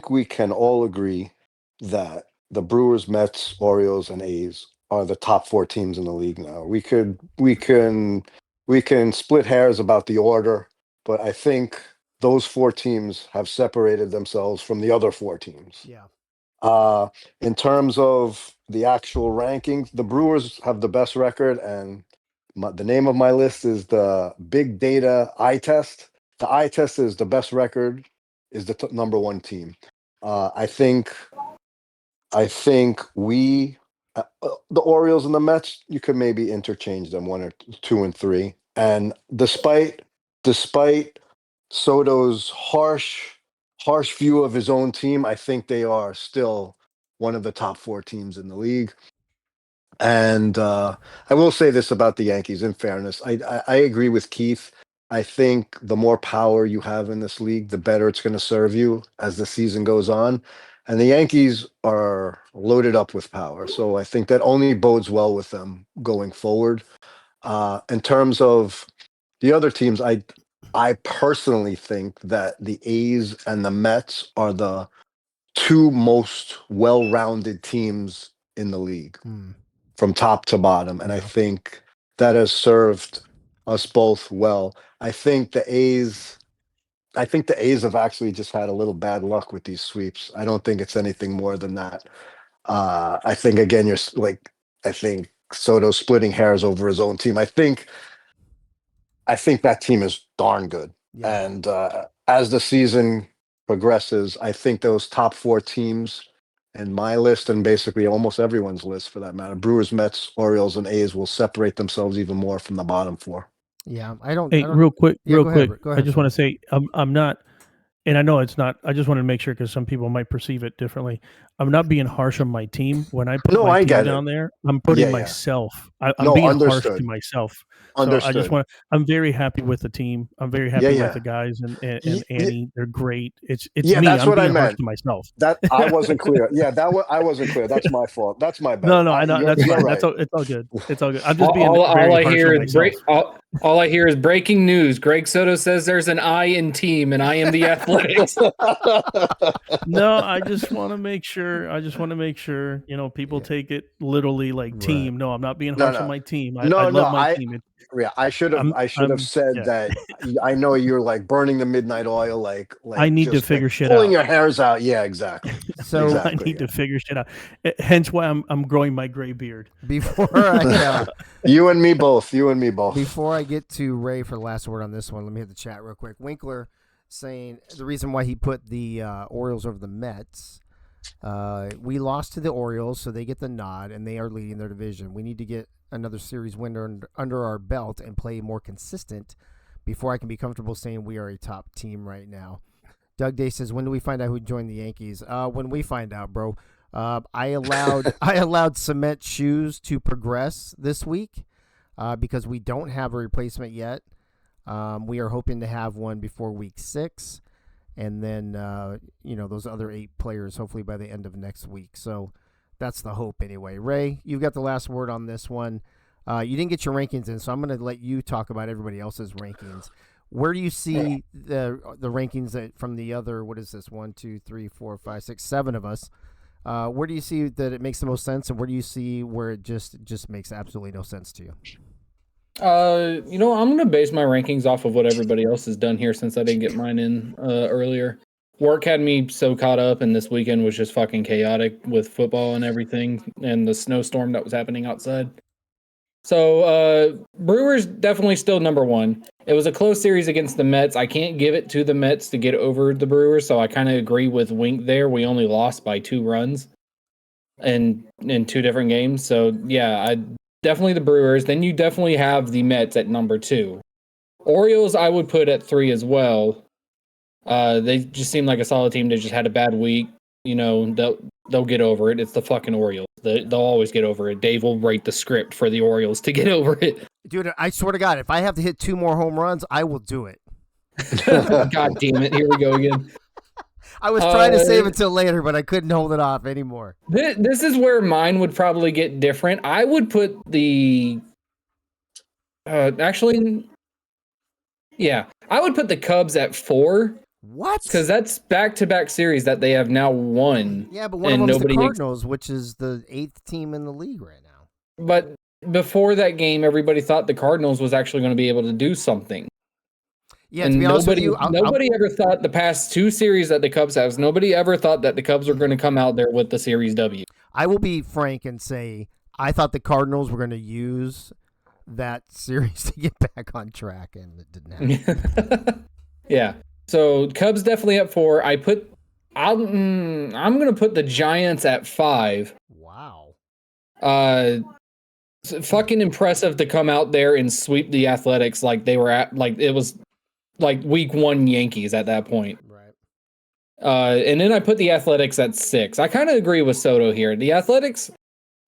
we can all agree that the Brewers, Mets, Orioles, and A's are the top 4 teams in the league now. We can split hairs about the order, but I think those 4 teams have separated themselves from the other 4 teams. Yeah. In terms of the actual rankings, the Brewers have the best record, and the name of my list is the Big Data Eye Test. The eye test is the best record, is the number 1 team. I think we, the Orioles and the Mets, you could maybe interchange them 1 or 2 and 3. And despite Soto's harsh view of his own team, I think they are still one of the top 4 teams in the league. And I will say this about the Yankees, in fairness. I agree with Keith. I think the more power you have in this league, the better it's going to serve you as the season goes on. And the Yankees are loaded up with power. So I think that only bodes well with them going forward. In terms of the other teams, I personally think that the A's and the Mets are the 2 most well-rounded teams in the league from top to bottom. And I think that has served us both well. I think the A's have actually just had a little bad luck with these sweeps. I don't think it's anything more than that. I think, again, I think Soto's splitting hairs over his own team. I think that team is darn good. Yeah. And as the season progresses, I think those top 4 teams in my list, and basically almost everyone's list for that matter, Brewers, Mets, Orioles, and A's, will separate themselves even more from the bottom 4. Yeah, I don't. Hey, real quick. Go ahead, I just want to say, I'm not. and I know it's not. I just wanted to make sure because some people might perceive it differently. I'm not being harsh on my team. When I put No, my I team get down it. there, I'm putting Yeah, yeah. myself. I'm No, being harsh to understood. myself. So I just Understood. want. I'm very happy with the team. I'm very Yeah, happy with yeah. the guys and Y- y- Annie. They're great. It's Yeah, me. that's I'm what I being harsh meant. to myself. That I wasn't clear. Yeah, I wasn't clear. That's my fault. That's my bad. No, I know You're, that's you're fine. right. It's all good. It's all good. I'm just being All very I harsh hear on is myself. all I hear is breaking news. Greg Soto says there's an I in team, and I am the Athletics. No, I just want to make sure. People take it literally like team. No, I'm not being No, harsh on no. my team. I No, love my team. Yeah, I should have said Yeah. that. I know you're like burning the midnight oil, like I need to just, figure like, shit pulling out. your hairs out. Yeah, exactly. So Exactly. I need to figure shit out. Hence why I'm growing my gray beard. before I You and me both. You and me both. before I get to Ray for the last word on this one, let me hit the chat real quick. Winkler saying the reason why he put the Orioles over the Mets. We lost to the Orioles, so they get the nod, and they are leading their division. We need to get another series winner under our belt and play more consistent before I can be comfortable saying we are a top team right now. Doug Day says, when do we find out who joined the Yankees? When we find out, bro. I allowed Cement Shoes to progress this week because we don't have a replacement yet. We are hoping to have one before week 6. And then, those other 8 players, hopefully by the end of next week. So that's the hope anyway. Ray, you've got the last word on this one. You didn't get your rankings in, so I'm going to let you talk about everybody else's rankings. Where do you see the rankings that from the other, what is this, 1, 2, 3, 4, 5, 6, 7 of us? Where do you see that it makes the most sense, and where do you see where it just makes absolutely no sense to you? I'm gonna base my rankings off of what everybody else has done here since I didn't get mine in earlier. Work had me so caught up, and this weekend was just fucking chaotic with football and everything, and the snowstorm that was happening outside. So Brewers definitely still number 1. It was a close series against the Mets. I can't give it to the Mets to get over the Brewers, so I kind of agree with Wink there. We only lost by 2 runs in 2 different games. So yeah, definitely the Brewers. Then you definitely have the Mets at number 2. Orioles I would put at 3 as well. They just seem like a solid team. They just had a bad week. They'll get over it. It's the fucking Orioles. They'll always get over it. Dave will write the script for the Orioles to get over it. Dude, I swear to God, if I have to hit 2 more home runs, I will do it. God damn it. Here we go again. I was trying to save it till later, but I couldn't hold it off anymore. This is where mine would probably get different. I would put the I would put the Cubs at 4. What? Because that's back-to-back series that they have now won. Yeah, but one of them is the Cardinals, which is the 8th team in the league right now. But before that game, everybody thought the Cardinals was actually going to be able to do something. Yeah, to be honest with you, nobody ever thought the past 2 series that the Cubs have. Nobody ever thought that the Cubs were going to come out there with the Series W. I will be frank and say I thought the Cardinals were going to use that series to get back on track, and it didn't happen. Yeah. So Cubs definitely at 4. I'm going to put the Giants at 5. Wow. Fucking impressive to come out there and sweep the Athletics like they were at, like it was like week 1 Yankees at that point. Right. And then I put the Athletics at 6. I kind of agree with Soto here. The Athletics,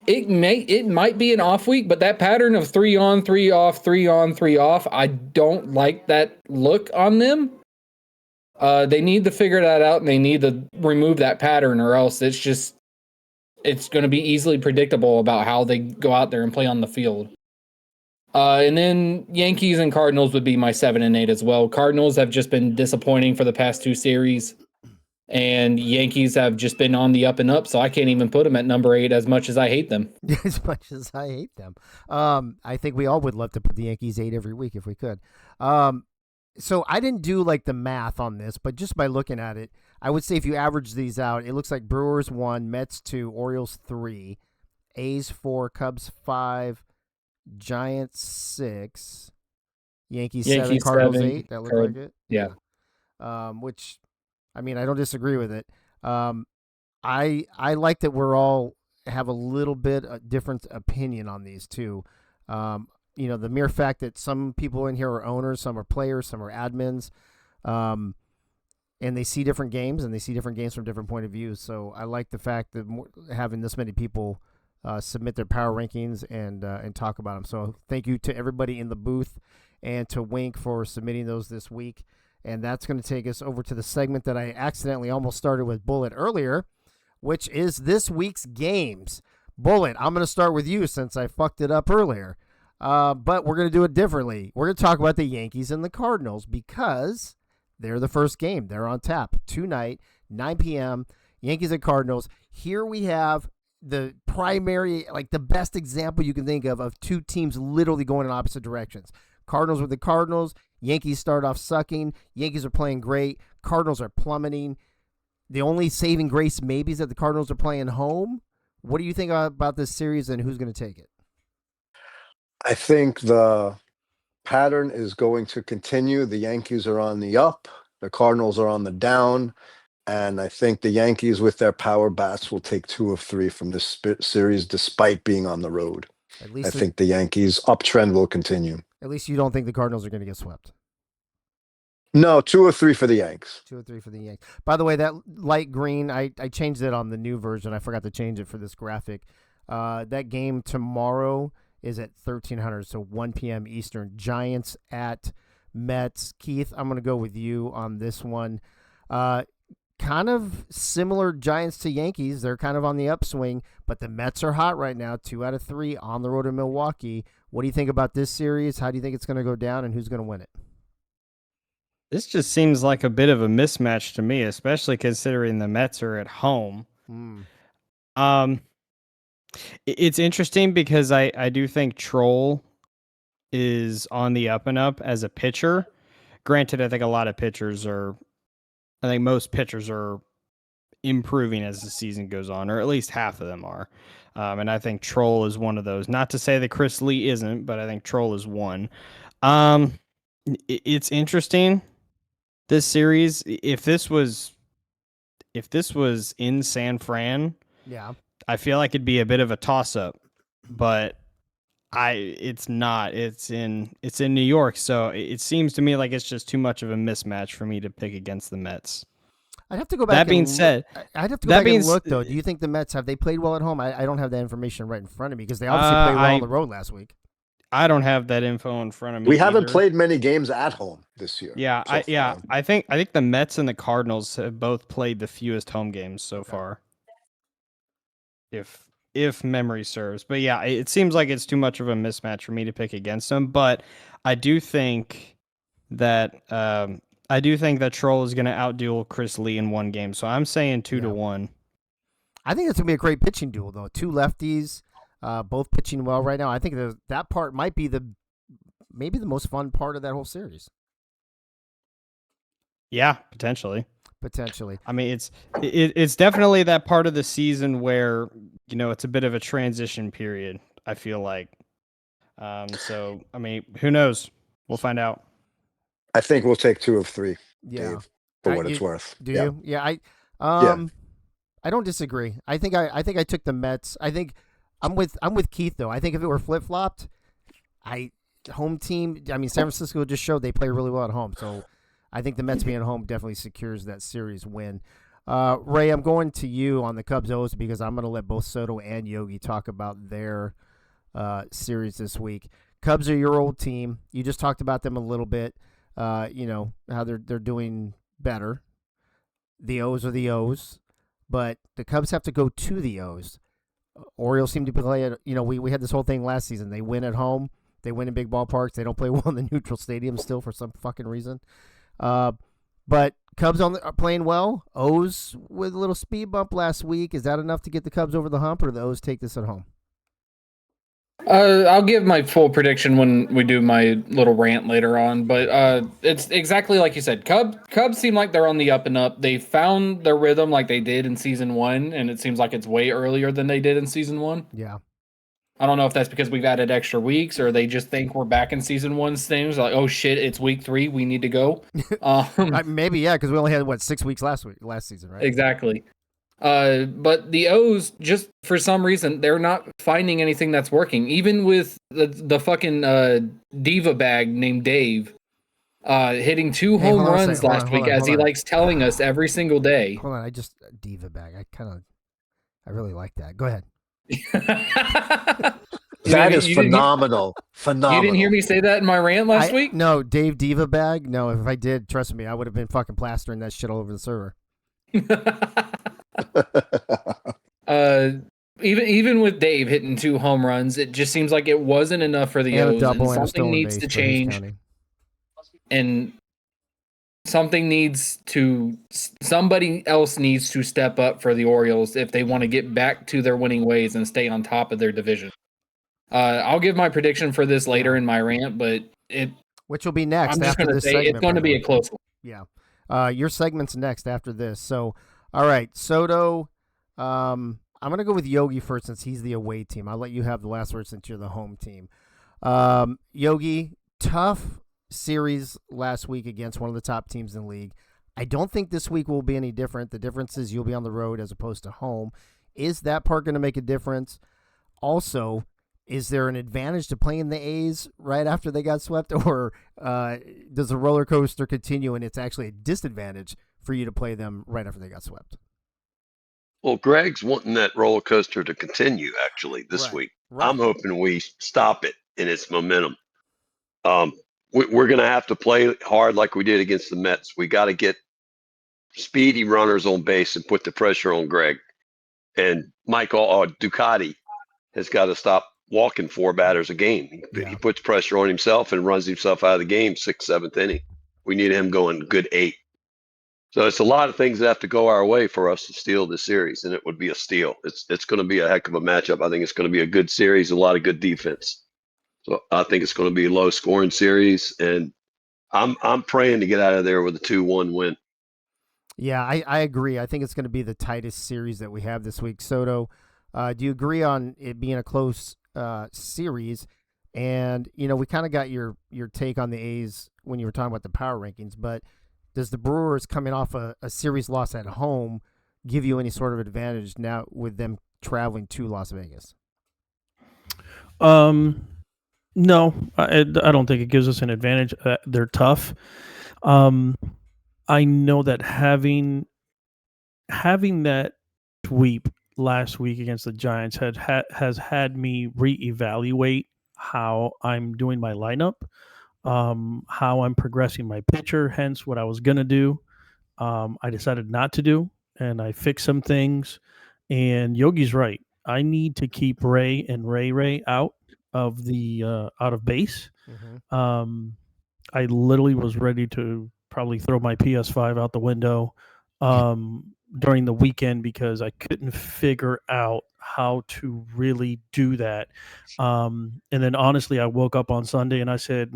it might be an off week, but that pattern of 3 on, 3 off, 3 on, 3 off, I don't like that look on them. They need to figure that out, and they need to remove that pattern, or else it's going to be easily predictable about how they go out there and play on the field. And then Yankees and Cardinals would be my 7 and 8 as well. Cardinals have just been disappointing for the past 2 series, and Yankees have just been on the up and up, so I can't even put them at number 8 as much as I hate them. As much as I hate them. I think we all would love to put the Yankees 8 every week if we could. So I didn't do like the math on this, but just by looking at it, I would say if you average these out, it looks like Brewers 1, Mets 2, Orioles 3, A's 4, Cubs 5, Giants 6, Yankees 7, Cardinals 7, 8. That looked like it. Yeah. Which, I mean, I don't disagree with it. I like that we're all have a little bit different opinion on these two. The mere fact that some people in here are owners, some are players, some are admins. and they see different games, and they see different games from different point of views. So I like the fact that having this many people submit their power rankings and talk about them. So thank you to everybody in the booth and to Wink for submitting those this week. And that's going to take us over to the segment that I accidentally almost started with Bullet earlier, which is this week's games. Bullet, I'm going to start with you since I fucked it up earlier. But we're going to do it differently. We're going to talk about the Yankees and the Cardinals because they're the first game. They're on tap tonight, 9 p.m., Yankees and Cardinals. Here we have the primary, like the best example you can think of two teams literally going in opposite directions. Cardinals with the Cardinals. Yankees start off sucking. Yankees are playing great. Cardinals are plummeting. The only saving grace maybe is that the Cardinals are playing home. What do you think about this series and who's going to take it? I think the pattern is going to continue. The Yankees are on the up. The Cardinals are on the down. And I think the Yankees with their power bats will take 2 of 3 from this series despite being on the road. At least I think the Yankees uptrend will continue. At least you don't think the Cardinals are going to get swept. No, 2 or 3 for the Yanks. 2 or 3 for the Yanks. By the way, that light green, I changed it on the new version. I forgot to change it for this graphic. That game tomorrow is at 1300, so 1 p.m. Eastern. Giants at Mets. Keith, I'm going to go with you on this one. Kind of similar Giants to Yankees. They're kind of on the upswing, but the Mets are hot right now, 2 out of 3 on the road in Milwaukee. What do you think about this series? How do you think it's going to go down, and who's going to win it? This just seems like a bit of a mismatch to me, especially considering the Mets are at home. It's interesting because I do think Troll is on the up and up as a pitcher. Granted, I think most pitchers are improving as the season goes on, or at least half of them are. And I think Troll is one of those. Not to say that Chris Lee isn't, but I think Troll is one. It's interesting, this series. If this was in San Fran, yeah, I feel like it'd be a bit of a toss-up. But it's not. It's in New York, so it seems to me like it's just too much of a mismatch for me to pick against the Mets. I'd have to go back. That being said, I'd have to go back and look, though. Do you think the Mets, have they played well at home? I don't have that information right in front of me because they obviously played well on the road last week. I don't have that info in front of me. We haven't played many games at home this year. Yeah, I think the Mets and the Cardinals have both played the fewest home games so far. If memory serves. But yeah, it seems like it's too much of a mismatch for me to pick against them. But I do think that Troll is going to outduel Chris Lee in one game. So I'm saying 2-1. I think it's going to be a great pitching duel, though. 2 lefties, both pitching well right now. I think that part might be maybe the most fun part of that whole series. Yeah, potentially. I mean, it's definitely that part of the season where, it's a bit of a transition period, I feel like. So, I mean, who knows? We'll find out. I think we'll take 2 of 3, yeah, Dave, for what it's worth. Do you? Yeah, I don't disagree. I think I took the Mets. I think I'm with Keith, though. I think if it were flip-flopped, home team, I mean, San Francisco just showed they play really well at home, so I think the Mets being at home definitely secures that series win. Ray, I'm going to you on the Cubs-O's because I'm going to let both Soto and Yogi talk about their series this week. Cubs are your old team. You just talked about them a little bit, how they're doing better. The O's are the O's, but the Cubs have to go to the O's. Orioles seem to play at, we had this whole thing last season. They win at home. They win in big ballparks. They don't play well in the neutral stadium still for some fucking reason. But Cubs are playing well. O's with a little speed bump last week. Is that enough to get the Cubs over the hump, or do the O's take this at home? I'll give my full prediction when we do my little rant later on, but it's exactly like you said. Cubs seem like they're on the up and up. They found their rhythm like they did in season 1, and it seems like it's way earlier than they did in season 1. Yeah. I don't know if that's because we've added extra weeks or they just think we're back in season 1's things. Like, oh shit, it's week 3. We need to go. Maybe, yeah, because we only had, 6 weeks last season, right? Exactly. But the O's, just for some reason, they're not finding anything that's working. Even with the fucking diva bag named Dave, hitting 2 Hey, home hold on a runs second. Hold last on, week, hold on, as hold he on. likes telling us every single day. Hold on, I just diva bag. I really like that. Go ahead. That is You phenomenal. Phenomenal. didn't hear me say that in my rant last week? No, Dave Diva bag. No, if I did, trust me, I would have been fucking plastering that shit all over the server. Even with Dave hitting 2 home runs, it just seems like it wasn't enough for the And a O's, double and and a something stolen needs base, to but who's change. counting? And somebody else needs to step up for the Orioles if they want to get back to their winning ways and stay on top of their division. I'll give my prediction for this later in my rant, but which will be next. I'm just after going to this say segment, it's going to be a close one. Yeah. Your segment's next after this. So, all right, Soto. I'm going to go with Yogi first since he's the away team. I'll let you have the last word since you're the home team. Yogi, tough series last week against one of the top teams in the league. I don't think this week will be any different. The difference is you'll be on the road as opposed to home. Is that part going to make a difference? Also, is there an advantage to playing the A's right after they got swept, or does the roller coaster continue and it's actually a disadvantage for you to play them right after they got swept? Well, Greg's wanting that roller coaster to continue actually this week. Right. I'm hoping we stop it in its momentum. We're going to have to play hard like we did against the Mets. We got to get speedy runners on base and put the pressure on Greg. And Michael Ducati has got to stop walking 4 batters a game. He puts pressure on himself and runs himself out of the game 6th, 7th inning. We need him going good 8. So it's a lot of things that have to go our way for us to steal this series, and it would be a steal. It's going to be a heck of a matchup. I think it's going to be a good series, a lot of good defense. So I think it's going to be a low scoring series, and I'm praying to get out of there with a 2-1 win. Yeah, I agree. I think it's going to be the tightest series that we have this week. Soto, do you agree on it being a close series? And, we kind of got your take on the A's when you were talking about the power rankings, but does the Brewers coming off a series loss at home give you any sort of advantage now with them traveling to Las Vegas? No, I don't think it gives us an advantage. They're tough. I know that having that sweep last week against the Giants has had me reevaluate how I'm doing my lineup, how I'm progressing my pitcher, hence what I was going to do. I decided not to do, and I fixed some things. And Yogi's right. I need to keep Ray and Ray out of the out of base. Mm-hmm. I literally was ready to probably throw my PS5 out the window during the weekend because I couldn't figure out how to really do that. And then honestly, I woke up on Sunday and I said,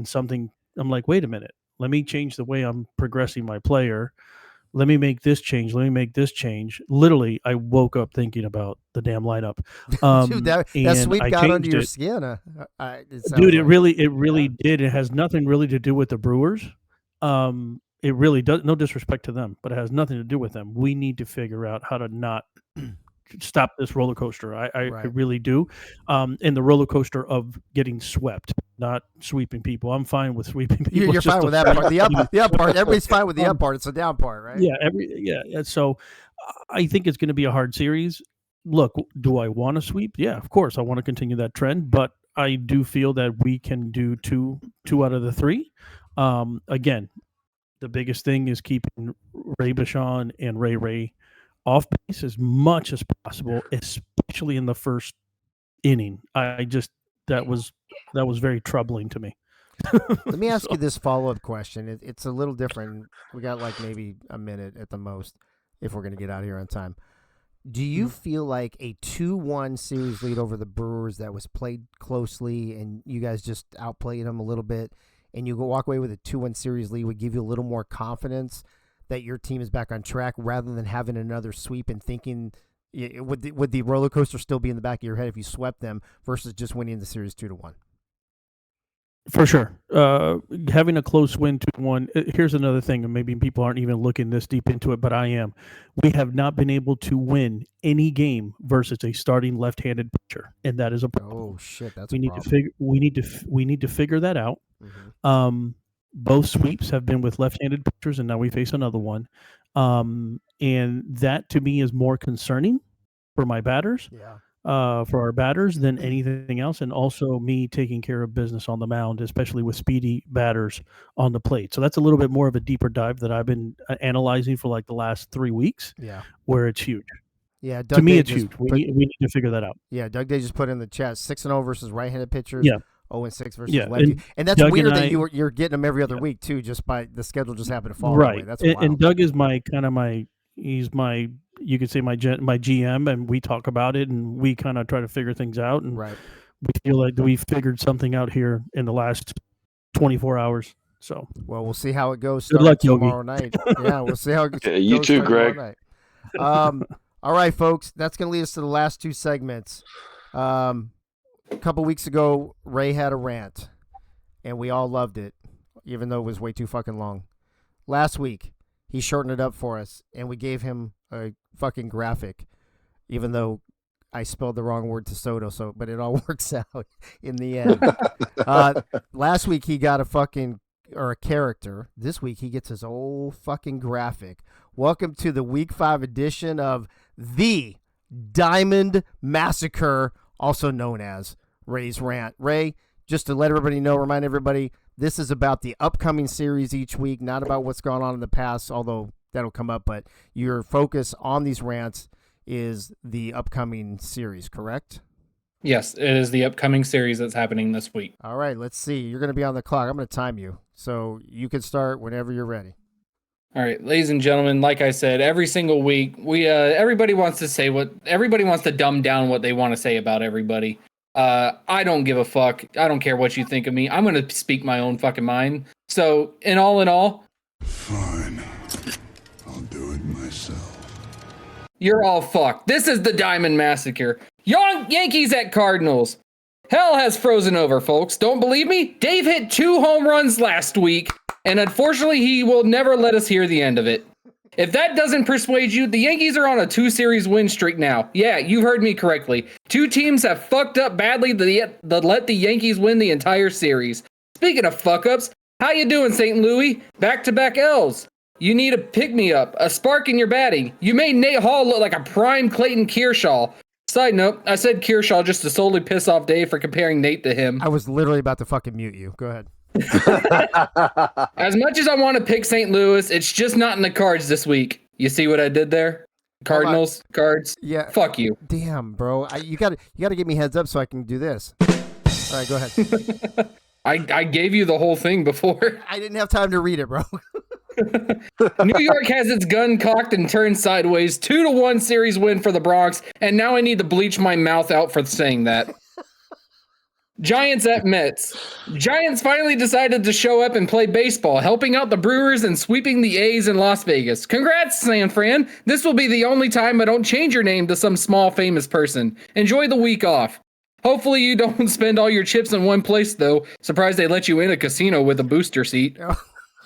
I'm like, wait a minute, let me change the way I'm progressing my player. Let me make this change. Let me make this change. Literally, I woke up thinking about the damn lineup. Dude, that and sweep I got under changed your it. skin. Dude, it really did. It has nothing really to do with the Brewers. It really does. No disrespect to them, but it has nothing to do with them. We need to figure out how to not stop this roller coaster. I really do. And the roller coaster of getting swept, not sweeping people. I'm fine with sweeping people. You're fine with that part. The up part. Everybody's fine with the up part. It's the down part, right? Yeah. So I think it's going to be a hard series. Look, do I want to sweep? Yeah, of course. I want to continue that trend, but I do feel that we can do two out of the 3. Again, the biggest thing is keeping Ray Bashan and Ray off base as much as possible, especially in the first inning. That was very troubling to me. Let me ask you this follow-up question. It's a little different. We got like maybe a minute at the most if we're going to get out of here on time. Do you feel like a 2-1 series lead over the Brewers that was played closely and you guys just outplayed them a little bit and you walk away with a 2-1 series lead would give you a little more confidence that your team is back on track rather than having another sweep and thinking would the roller coaster still be in the back of your head if you swept them versus just winning the series 2-1? For sure. Having a close win 2-1. Here's another thing, and maybe people aren't even looking this deep into it, but I am. We have not been able to win any game versus a starting left-handed pitcher, and that is a problem. Oh shit, that's we a need problem. to figure. We need to figure that out. Mm-hmm. Both sweeps have been with left-handed pitchers, and now we face another one. And that to me is more concerning for my batters. Yeah. For our batters than anything else, and also me taking care of business on the mound, especially with speedy batters on the plate. So that's a little bit more of a deeper dive that I've been analyzing for like the last 3 weeks. Yeah. Where it's huge. Yeah. To me, it's huge. We need to figure that out. Yeah. Doug Day just put in the chat 6-0 versus right-handed pitchers. Yeah. 0-6 versus lefty. And that's Doug weird and that you're getting them every other week too, just by the schedule just happened to fall right. that way. That's and wild. Doug is he's my you could say my GM, and we talk about it, and we kind of try to figure things out, and right. we feel like we figured something out here in the last 24 hours. So, well, we'll see how it goes. Good luck, tomorrow night. Yeah, we'll see how it goes. You too, Greg. Night. All right, folks, that's going to lead us to the last two segments. A couple weeks ago, Ray had a rant, and we all loved it, even though it was way too fucking long. Last week, he shortened it up for us, and we gave him a fucking graphic, even though I spelled the wrong word to Soto, but it all works out in the end. Last week, he got a character. This week, he gets his old fucking graphic. Welcome to the Week 5 edition of the Diamond Massacre, also known as Ray's Rant. Ray, just to let everybody know, remind everybody, this is about the upcoming series each week, not about what's gone on in the past, although that'll come up, but your focus on these rants is the upcoming series, correct? Yes, it is the upcoming series that's happening this week. All right, let's see. You're going to be on the clock. I'm going to time you, so you can start whenever you're ready. All right, ladies and gentlemen, like I said, every single week, everybody wants to dumb down what they want to say about everybody. I don't give a fuck. I don't care what you think of me. I'm going to speak my own fucking mind. So, in all, fine. I'll do it myself. You're all fucked. This is the Diamond Massacre. Yankees at Cardinals. Hell has frozen over, folks. Don't believe me? Dave hit 2 home runs last week, and unfortunately, he will never let us hear the end of it. If that doesn't persuade you, the Yankees are on a 2-series win streak now. Yeah, you heard me correctly. 2 teams have fucked up badly that let the Yankees win the entire series. Speaking of fuck-ups, how you doing, St. Louis? Back-to-back L's. You need a pick-me-up, a spark in your batting. You made Nate Hall look like a prime Clayton Kershaw. Side note, I said Kershaw just to solely piss off Dave for comparing Nate to him. I was literally about to fucking mute you. Go ahead. As much as I want to pick St. Louis, it's just not in the cards this week. You see what I did there? Cardinals, cards. Yeah. Fuck you. Damn, bro. You gotta give me heads up so I can do this. All right, go ahead. I gave you the whole thing before. I didn't have time to read it, bro. New York has its gun cocked and turned sideways. 2-1 series win for the Bronx, and now I need to bleach my mouth out for saying that. Giants at Mets. Giants finally decided to show up and play baseball, helping out the Brewers and sweeping the A's in Las Vegas. Congrats, San Fran. This will be the only time I don't change your name to some small famous person. Enjoy the week off. Hopefully you don't spend all your chips in one place, though. Surprised they let you in a casino with a booster seat.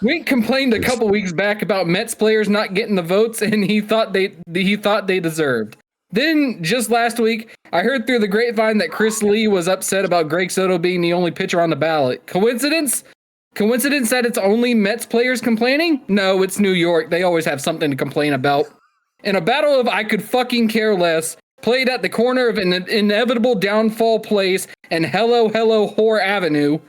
Wink complained a couple weeks back about Mets players not getting the votes, and he thought they deserved. Then, just last week, I heard through the grapevine that Chris Lee was upset about Greg Soto being the only pitcher on the ballot. Coincidence? Coincidence that it's only Mets players complaining? No, it's New York. They always have something to complain about. In a battle of I could fucking care less, played at the corner of an inevitable downfall place and Hello Whore Avenue,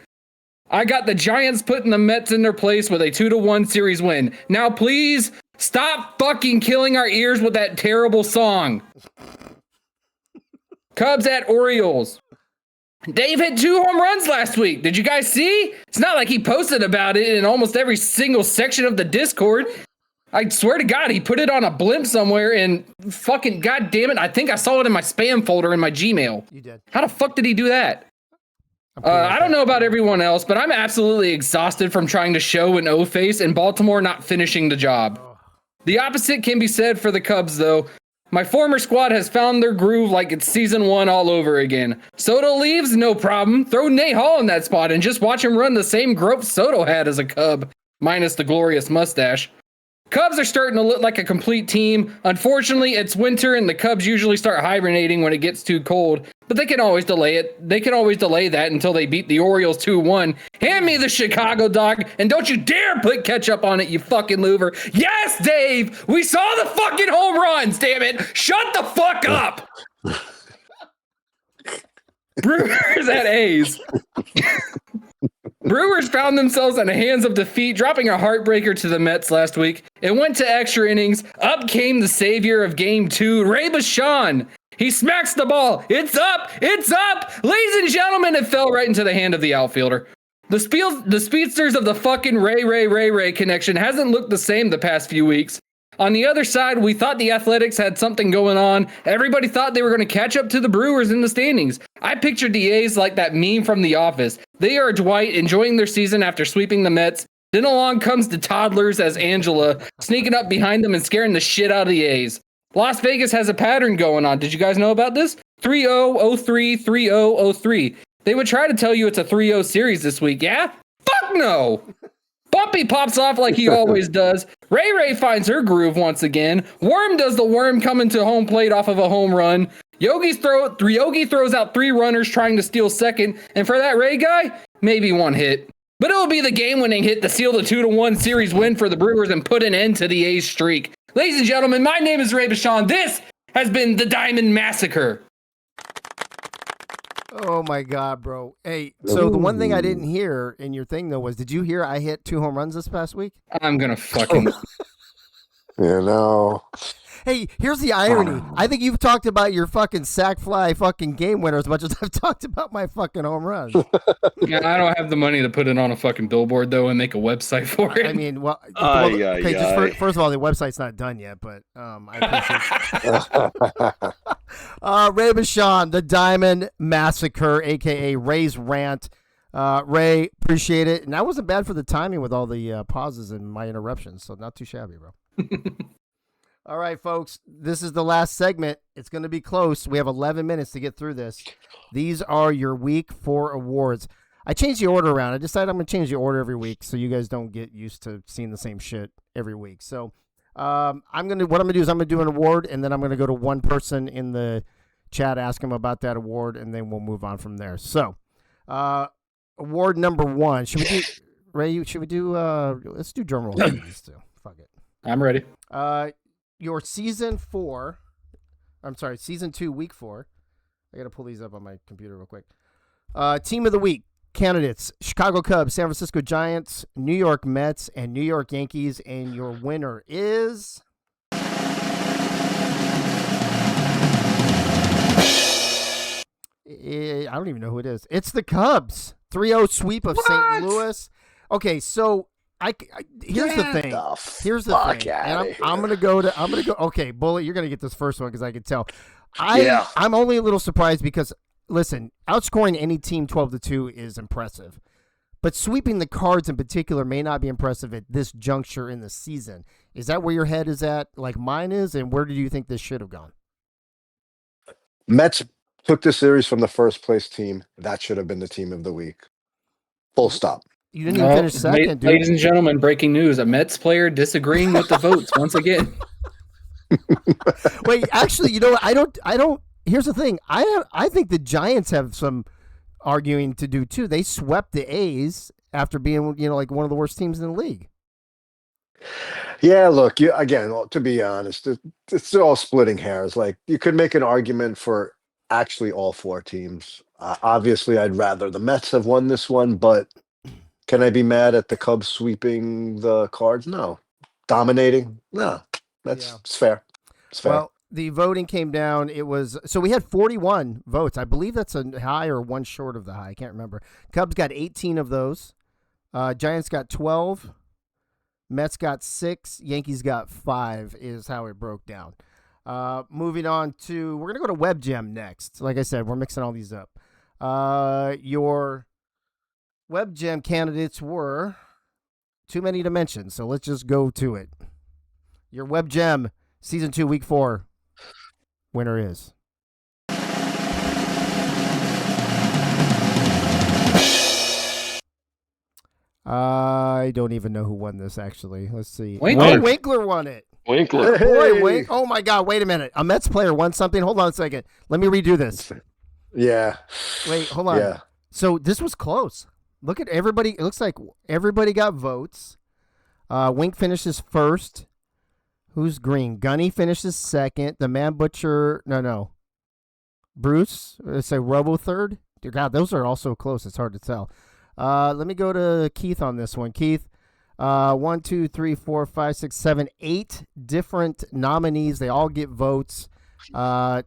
I got the Giants putting the Mets in their place with a 2-1 series win. Now, please stop fucking killing our ears with that terrible song. Cubs at Orioles. Dave hit 2 home runs last week. Did you guys see? It's not like he posted about it in almost every single section of the Discord. I swear to God, he put it on a blimp somewhere and fucking goddamn it, I think I saw it in my spam folder in my Gmail. You did. How the fuck did he do that? I don't know about everyone else, but I'm absolutely exhausted from trying to show an O-face and Baltimore not finishing the job. The opposite can be said for the Cubs, though. My former squad has found their groove like it's season 1 all over again. Soto leaves? No problem. Throw Nate Hall in that spot and just watch him run the same growth Soto had as a Cub, minus the glorious mustache. Cubs are starting to look like a complete team. Unfortunately, it's winter and the Cubs usually start hibernating when it gets too cold. But they can always delay it. They can always delay that until they beat the Orioles 2-1. Hand me the Chicago dog, and don't you dare put ketchup on it, you fucking louver. Yes, Dave! We saw the fucking home runs, damn it! Shut the fuck up! Brewers at A's. Brewers found themselves in the hands of defeat, dropping a heartbreaker to the Mets last week. It went to extra innings. Up came the savior of Game 2, Ray Bashan. He smacks the ball. It's up! It's up! Ladies and gentlemen, it fell right into the hand of the outfielder. The speedsters of the fucking Ray connection hasn't looked the same the past few weeks. On the other side, we thought the Athletics had something going on. Everybody thought they were going to catch up to the Brewers in the standings. I pictured the A's like that meme from The Office. They are Dwight enjoying their season after sweeping the Mets. Then along comes the toddlers as Angela, sneaking up behind them and scaring the shit out of the A's. Las Vegas has a pattern going on. Did you guys know about this? 3-0-0-3, 3-0-0-3. They would try to tell you it's a 3-0 series this week. Yeah? Fuck no! Bumpy pops off like he always does. Ray finds her groove once again. Worm does the worm coming to home plate off of a home run. Yogi throws out 3 runners trying to steal second. And for that Ray guy, maybe 1 hit. But it'll be the game-winning hit to seal the 2-1 series win for the Brewers and put an end to the A's streak. Ladies and gentlemen, my name is Ray Bashan. This has been the Diamond Massacre. Oh my God, bro. Hey, so the one thing I didn't hear in your thing though was, did you hear I hit 2 home runs this past week? I'm gonna fucking... You know. Hey, here's the irony. I think you've talked about your fucking sack fly fucking game winner as much as I've talked about my fucking home runs. Yeah, I don't have the money to put it on a fucking billboard though and make a website for it. I mean, well, first of all, the website's not done yet, but I appreciate Ray Bashan, the Diamond Massacre, aka Ray's Rant. Ray, appreciate it. And that wasn't bad for the timing with all the pauses and my interruptions, so not too shabby, bro. All right, folks, this is the last segment. It's going to be close. We have 11 minutes to get through this. These are your week 4 awards. I changed the order around. I decided I'm going to change the order every week so you guys don't get used to seeing the same shit every week. So what I'm going to do is I'm going to do an award, and then I'm going to go to one person in the chat, ask them about that award, and then we'll move on from there. So award number 1. Should we do, Ray, let's do drum roll. Fuck it. I'm ready. Your season 2, week 4. I got to pull these up on my computer real quick. Team of the week candidates: Chicago Cubs, San Francisco Giants, New York Mets, and New York Yankees. And your winner is... I don't even know who it is. It's the Cubs. 3-0 sweep of St. Louis. Okay, so here's the thing. I'm gonna go. Okay, Bullet, you're gonna get this first one because I can tell. I'm only a little surprised because, listen, outscoring any team 12-2 is impressive, but sweeping the Cards in particular may not be impressive at this juncture in the season. Is that where your head is at, like mine is, and where do you think this should have gone? Mets took the series from the first place team. That should have been the team of the week. Full stop. You didn't even finish second, dude. Ladies and gentlemen, breaking news. A Mets player disagreeing with the votes once again. Wait, actually, you know what? I don't. Here's the thing. I think the Giants have some arguing to do, too. They swept the A's after being, like one of the worst teams in the league. Yeah, look, to be honest, it's all splitting hairs. Like, you could make an argument for actually all 4 teams. Obviously, I'd rather the Mets have won this one, but can I be mad at the Cubs sweeping the Cards? No. Dominating? No. It's fair. It's fair. Well, the voting came down. So we had 41 votes. I believe that's a high or one short of the high. I can't remember. Cubs got 18 of those. Giants got 12. Mets got 6. Yankees got 5 is how it broke down. Moving on to, we're going to go to WebGem next. Like I said, we're mixing all these up. Your WebGem candidates were too many to mention, so let's just go to it. Your WebGem Season 2, Week 4 winner is... I don't even know who won this, actually. Let's see. Winkler won it. Winkler. Boy, oh, my God. Wait a minute. A Mets player won something? Hold on a second. Let me redo this. Yeah. Wait, hold on. Yeah. So this was close. Look at everybody. It looks like everybody got votes. Wink finishes first. Who's green? Gunny finishes second. The Man Butcher. No. Bruce. It's a Robo third. Dear God, those are all so close. It's hard to tell. Let me go to Keith on this one. Keith. 1, 2, 3, 4, 5, 6, 7, 8 different nominees. They all get votes. Do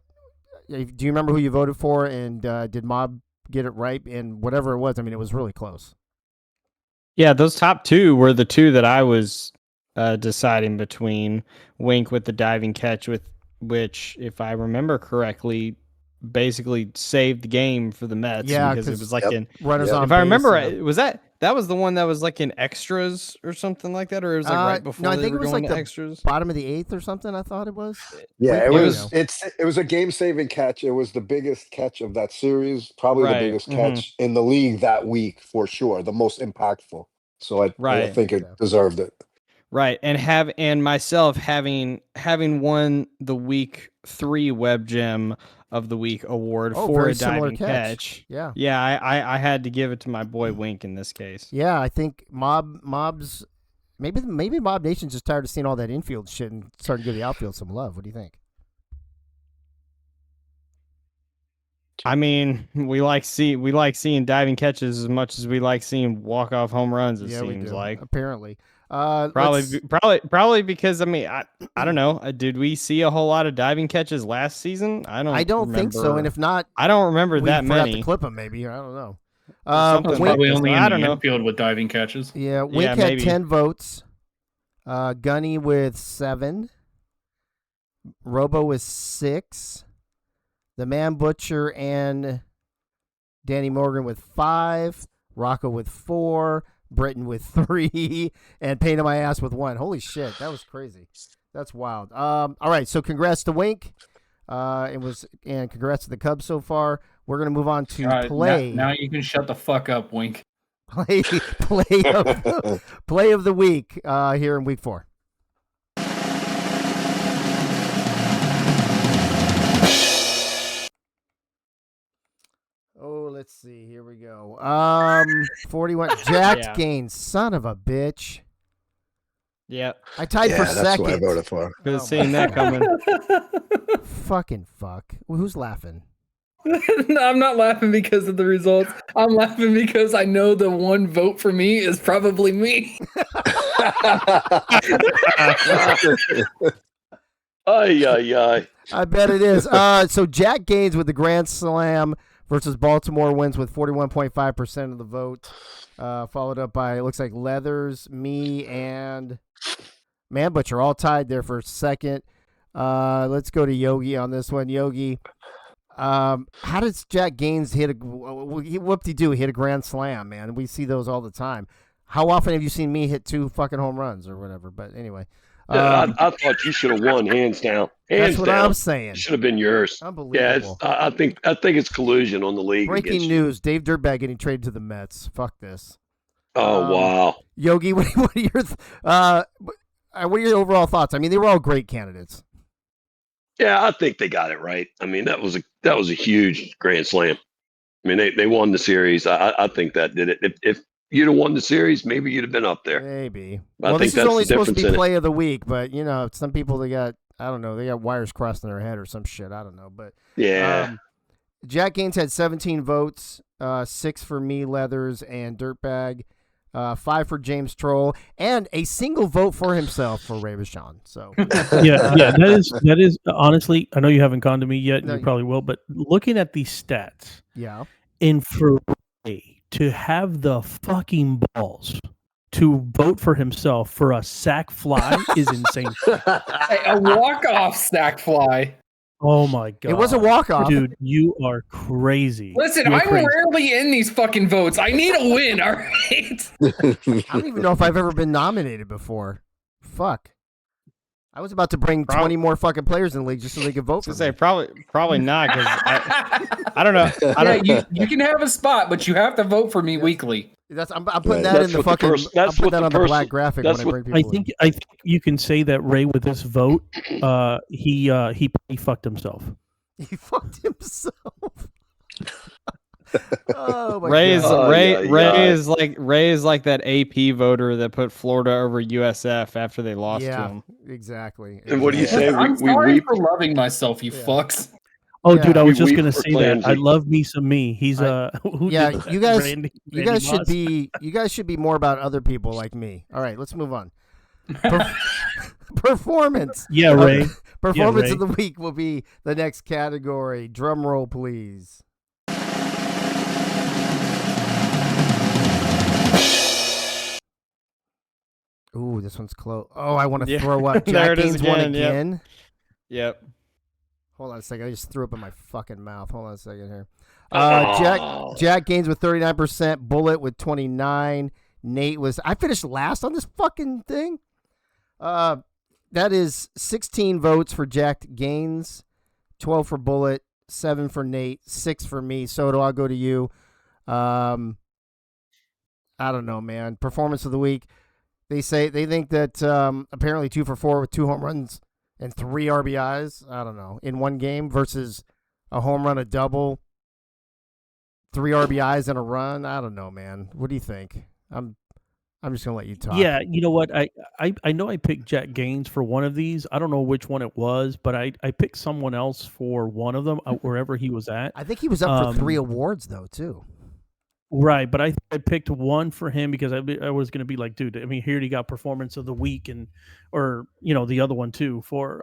you remember who you voted for? And did Mob get it right? And whatever it was, I mean, it was really close. Yeah, those top two were the two that I was deciding between. Wink with the diving catch, with which, if I remember correctly, basically saved the game for the Mets. Yeah, because it was like Yep. in. Runners on If I remember base, right, that was the one that was like in extras or something like that, or it was like right before no, I they think were it was going like to the extras. bottom of the 8th or something. I thought it was. Yeah, it Wink- was. It was a game-saving catch. It was the biggest catch of that series, probably the Right, biggest catch in the league that week for sure, the most impactful. So I Right. think it deserved it. Right, and myself having won the week 3 Web Gem of the Week award Oh, for very a similar diving catch. catch. Yeah. I had to give it to my boy Wink in this case. Yeah, I think Mob's maybe Mob Nation's just tired of seeing all that infield shit and starting to give the outfield some love. What do you think? I mean, we like seeing diving catches as much as we like seeing walk-off home runs, it Yeah, we seems do. like. Apparently. Probably because I don't know. Did we see a whole lot of diving catches last season? I don't think so. And if not, I don't remember we that forgot many. to clip them. Maybe I don't know. Something It's like probably this. only I in don't the know. infield with diving catches. Yeah, Wink had maybe. 10 votes. Gunny with 7. Robo with 6. The Man Butcher and Danny Morgan with 5. Rocco with 4. Britton with 3. And Pain in My Ass with 1. Holy shit, that was crazy. That's wild. All right, so congrats to Wink. And congrats to the Cubs so far. We're gonna move on to All right, play. Now you can shut the fuck up, Wink. play of the week here in week 4. Oh, let's see. Here we go. 41. Jack Gaines, son of a bitch. Yeah, I tied for that's second. what I voted for. could have seen that coming. Fucking fuck. Who's laughing? No, I'm not laughing because of the results. I'm laughing because I know the one vote for me is probably me. Ay. I bet it is. So Jack Gaines with the Grand Slam versus Baltimore wins with 41.5% of the vote. Followed up by, it looks like Leathers, me, and Man Butcher all tied there for second. Let's go to Yogi on this one. Yogi, how does Jack Gaines hit whoop-de-doo, hit a grand slam, man? We see those all the time. How often have you seen me hit 2 fucking home runs or whatever? But anyway. Yeah, I thought you should have won hands down. That's what I'm saying. Should have been yours. Unbelievable. Yeah, I think it's collusion on the league. Breaking news: Dave Dirtbag getting traded to the Mets. Fuck this. Oh wow, Yogi, what are your overall thoughts? I mean, they were all great candidates. Yeah, I think they got it right. I mean, that was a huge grand slam. I mean, they won the series. I think that did it. If you'd have won the series, maybe you'd have been up there. Maybe. I Well, think this is only that's the supposed to difference be in play of the week, but some people they got wires crossed in their head or some shit. I don't know, but Yeah. Jack Gaines had 17 votes, 6 for me, Leathers, and Dirtbag, 5 for James Troll, and a single vote for himself for Ray Vachon. So yeah, that is honestly. I know you haven't gone to me yet, and No, you probably will. But looking at these stats, yeah, and for Ray to have the fucking balls to vote for himself for a sack fly is insane. Hey, a walk-off sack fly. Oh my god, it was a walk-off, dude. You are crazy. Listen, You're I'm crazy. rarely in these fucking votes. I need a win, all right? I don't even know if I've ever been nominated before. Fuck. I was about to bring 20 more fucking players in the league just so they could vote for me. Probably not, because I don't know. You can have a spot, but you have to vote for me weekly. I'm putting that in the fucking. I'm putting that on the black graphic when I bring people. I think you can say that Ray with this vote, he fucked himself. He fucked himself. Oh my Ray is god. Ray is like that AP voter that put Florida over USF after they lost to Yeah, him. exactly. And what do you say? I'm We sorry weep. for loving myself, you Yeah. fucks. Oh, Yeah. dude, I We was just weep gonna for say that. I Clancy. love me some me. He's who Yeah, did that? you guys Randy should Moss? be more about other people like me. All right, let's move on. Performance. Yeah, Ray. Performance Ray. of the week will be the next category. Drum roll, please. Ooh, this one's close. Oh, I want to Yeah. throw up. There Jack it is Gaines won again, yep. again. Yep. Hold on a second. I just threw up in my fucking mouth. Hold on a second here. Oh. Jack Gaines with 39%. Bullet with 29. Nate was. I finished last on this fucking thing. That is 16 votes for Jack Gaines, 12 for Bullet, 7 for Nate, 6 for me. Soto, I'll go to you. I don't know, man. Performance of the week. They think that apparently 2 for 4 with 2 home runs and 3 RBIs. I don't know, in one game versus a home run, a double, 3 RBIs and a run. I don't know, man. What do you think? I'm just gonna let you talk. Yeah, you know what? I know I picked Jack Gaines for one of these. I don't know which one it was, but I picked someone else for one of them wherever he was at. I think he was up for 3 awards though too. Right, but I picked one for him because I was going to be like, dude, I mean, here he got performance of the week or the other one too for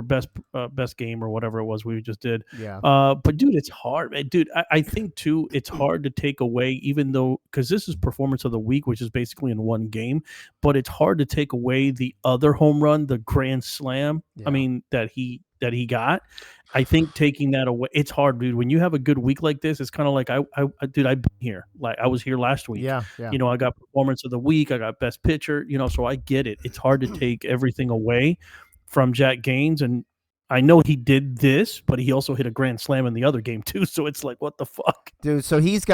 best game or whatever it was we just did. Yeah. But dude, it's hard, dude. I think too, it's hard to take away, even though because this is performance of the week, which is basically in one game, but it's hard to take away the other home run, the grand slam. Yeah. I mean that he got. I think taking that away, it's hard, dude. When you have a good week like this, it's kind of like dude, I've been here. Like I was here last week. Yeah. I got performance of the week. I got best pitcher. So I get it. It's hard to take everything away from Jack Gaines, and I know he did this, but he also hit a grand slam in the other game too. So it's like, what the fuck, dude? So he's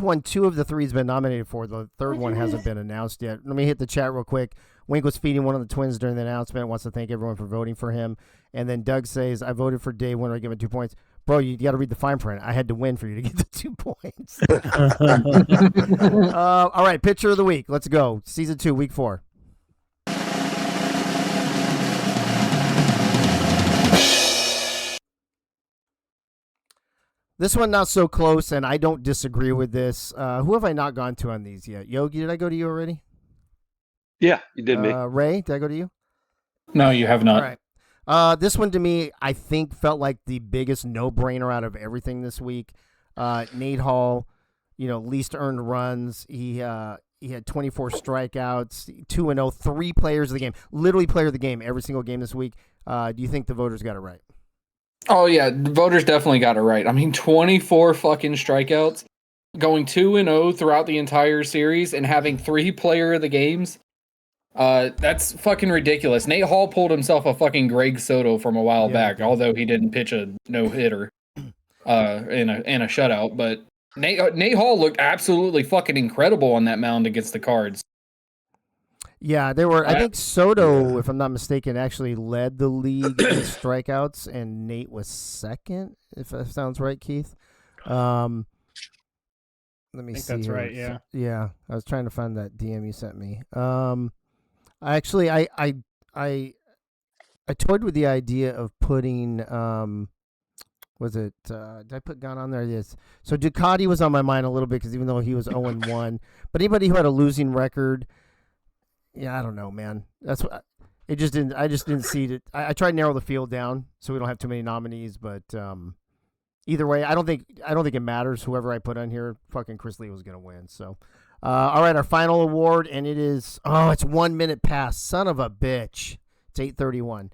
won 2 of the 3 he's been nominated for. The third one hasn't been announced yet. Let me hit the chat real quick. Wink was feeding one of the Twins during the announcement. Wants to thank everyone for voting for him. And then Doug says, I voted for Dave Winter. I give him 2 points. Bro, you got to read the fine print. I had to win for you to get the 2 points. All right, pitcher of the week. Let's go. Season 2, week 4. This one not so close, and I don't disagree with this. Who have I not gone to on these yet? Yogi, did I go to you already? Yeah, you did me. Ray, did I go to you? No, you have not. All right. This one to me, I think, felt like the biggest no-brainer out of everything this week. Nate Hall, least earned runs. He had 24 strikeouts, 2-0, 3 players of the game, literally player of the game every single game this week. Do you think the voters got it right? Oh yeah, the voters definitely got it right. I mean, 24 fucking strikeouts, going 2-0 throughout the entire series, and having 3 player of the games. That's fucking ridiculous. Nate Hall pulled himself a fucking Greg Soto from a while back, although he didn't pitch a no-hitter in a shutout. But Nate Hall looked absolutely fucking incredible on that mound against the Cards. Yeah, they were. I think Soto, if I'm not mistaken, actually led the league in strikeouts, and Nate was second. If that sounds right, Keith. Let me see. That's here. right. Yeah. Yeah, I was trying to find that DM you sent me. Actually, I toyed with the idea of putting was it did I put Gunn on there? Yes. So Ducati was on my mind a little bit because even though he was 0-1, but anybody who had a losing record, yeah, I don't know, man. That's what it just didn't. I just didn't see it. I tried to narrow the field down so we don't have too many nominees, but either way, I don't think it matters. Whoever I put on here, fucking Chris Lee was gonna win. So. All right, our final award, and it's 1 minute past. Son of a bitch. It's 8:31.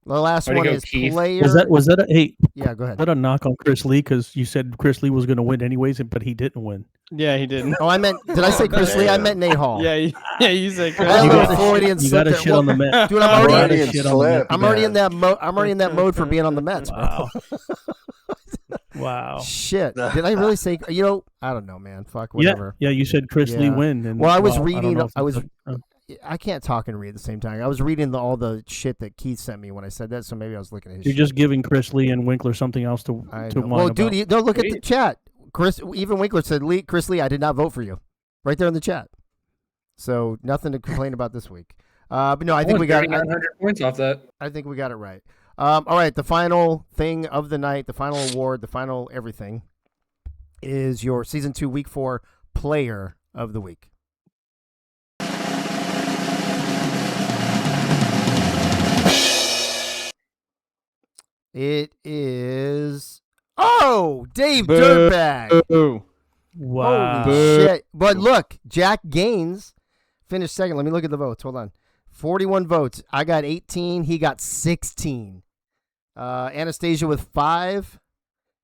The last one is Keith. player. Was that Yeah, go ahead. Was that a knock on Chris Lee because you said Chris Lee was going to win anyways, but he didn't win? Yeah, he didn't. Oh, did I say Chris Lee? I meant Nate Hall. Yeah, you said Chris. I You little got Freudian you got to slip shit there. on the Mets. Dude, I'm already Freudian slip. I'm already in that mode. I'm already in that mode for being on the Mets, bro. Wow. Wow. Shit. Did I really say? I don't know, man. Fuck whatever. Yeah, you said Chris Lee Yeah. win. And, Well, I was I don't reading. know if I was. it's I can't talk and read at the same time. I was reading all the shit that Keith sent me when I said that, so maybe I was looking at his You're shit. just giving Chris Lee and Winkler something else to whine well, about. dude, don't look at the chat. Even Winkler said, Chris Lee, I did not vote for you. Right there in the chat. So nothing to complain about this week. But no, I think we got 3,900 points off that. I think we got it right. All right, the final thing of the night, the final award, the final everything is your Season 2, Week 4 Player of the Week. It is Dave Dirtbag. Boo. Wow. Holy shit. But look, Jack Gaines finished second. Let me look at the votes. Hold on. 41 votes. I got 18. He got 16. Anastasia with 5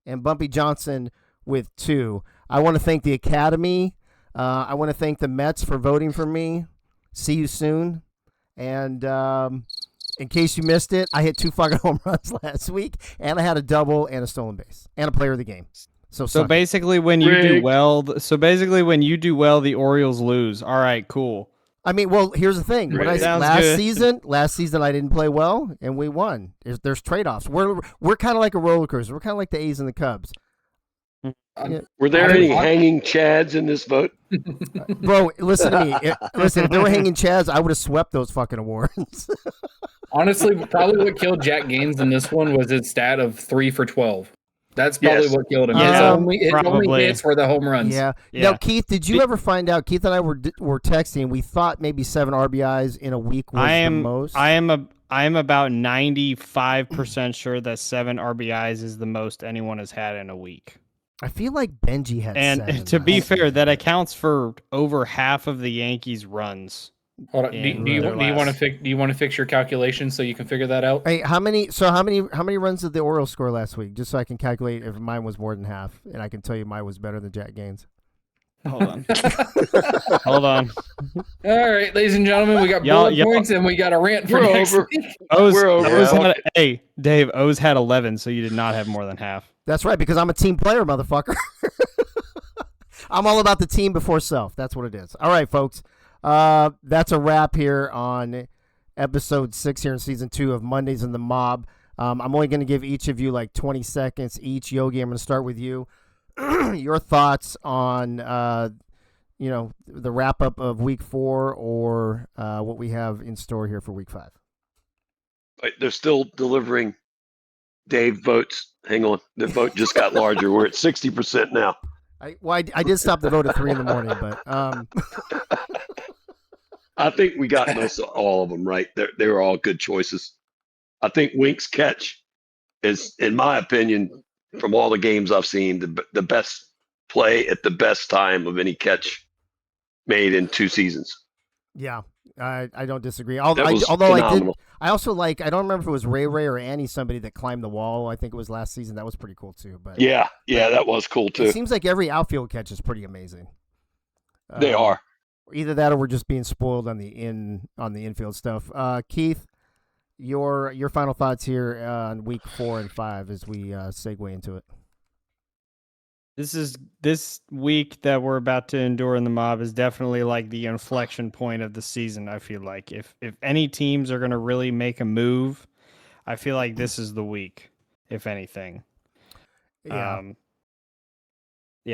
and Bumpy Johnson with 2. I want to thank the Academy. I want to thank the Mets for voting for me. See you soon. And in case you missed it, I hit 2 fucking home runs last week, and I had a double and a stolen base and a player of the game. So basically, when you do well, the Orioles lose. All right, cool. I mean, well, here's the thing. When last season I didn't play well, and we won. There's trade-offs. We're kind of like a roller coaster. We're kind of like the A's and the Cubs. Were there any hanging chads in this vote? Bro, listen to me. If there were hanging chads, I would have swept those fucking awards. Honestly, probably what killed Jack Gaines in this one was his stat of 3 for 12. That's probably what killed him. His only hits were the home runs. Yeah. Now, Keith, did you ever find out? Keith and I were texting. We thought maybe 7 RBIs in a week was the most. I am about 95% sure that 7 RBIs is the most anyone has had in a week. I feel like Benji had 7. And to be fair, that accounts for over half of the Yankees' runs. Hold on. Do you want to fix your calculations so you can figure that out? Hey, how many runs did the Orioles score last week? Just so I can calculate if mine was more than half, and I can tell you mine was better than Jack Gaines. Hold on. Hold on. All right, ladies and gentlemen, we got bullet points and we got a rant for next week. We're over. Hey, Dave, O's had 11, so you did not have more than half. That's right, because I'm a team player, motherfucker. I'm all about the team before self. That's what it is. All right, folks. That's a wrap here on episode 6 here in season 2 of Mondays in the Mob. I'm only going to give each of you like 20 seconds each. Yogi, I'm going to start with you. Your thoughts on, the wrap up of week 4 or what we have in store here for week 5. They're still delivering Dave votes. Hang on. The vote just got larger. We're at 60% now. I did stop the vote at 3 a.m, but I think we got most of all of them right. They were all good choices. I think Wink's catch is, in my opinion, from all the games I've seen, the best play at the best time of any catch made in 2 seasons. Yeah, I don't disagree. Although phenomenal. I also like, I don't remember if it was Ray or Annie, somebody that climbed the wall. I think it was last season. That was pretty cool too. But yeah, that was cool too. It seems like every outfield catch is pretty amazing. They are. Either that or we're just being spoiled on the infield stuff. Keith, your final thoughts here on week 4 and 5 as we segue into it. This week that we're about to endure in the Mob is definitely like the inflection point of the season. I feel like if any teams are going to really make a move, I feel like this is the week, if anything. Yeah.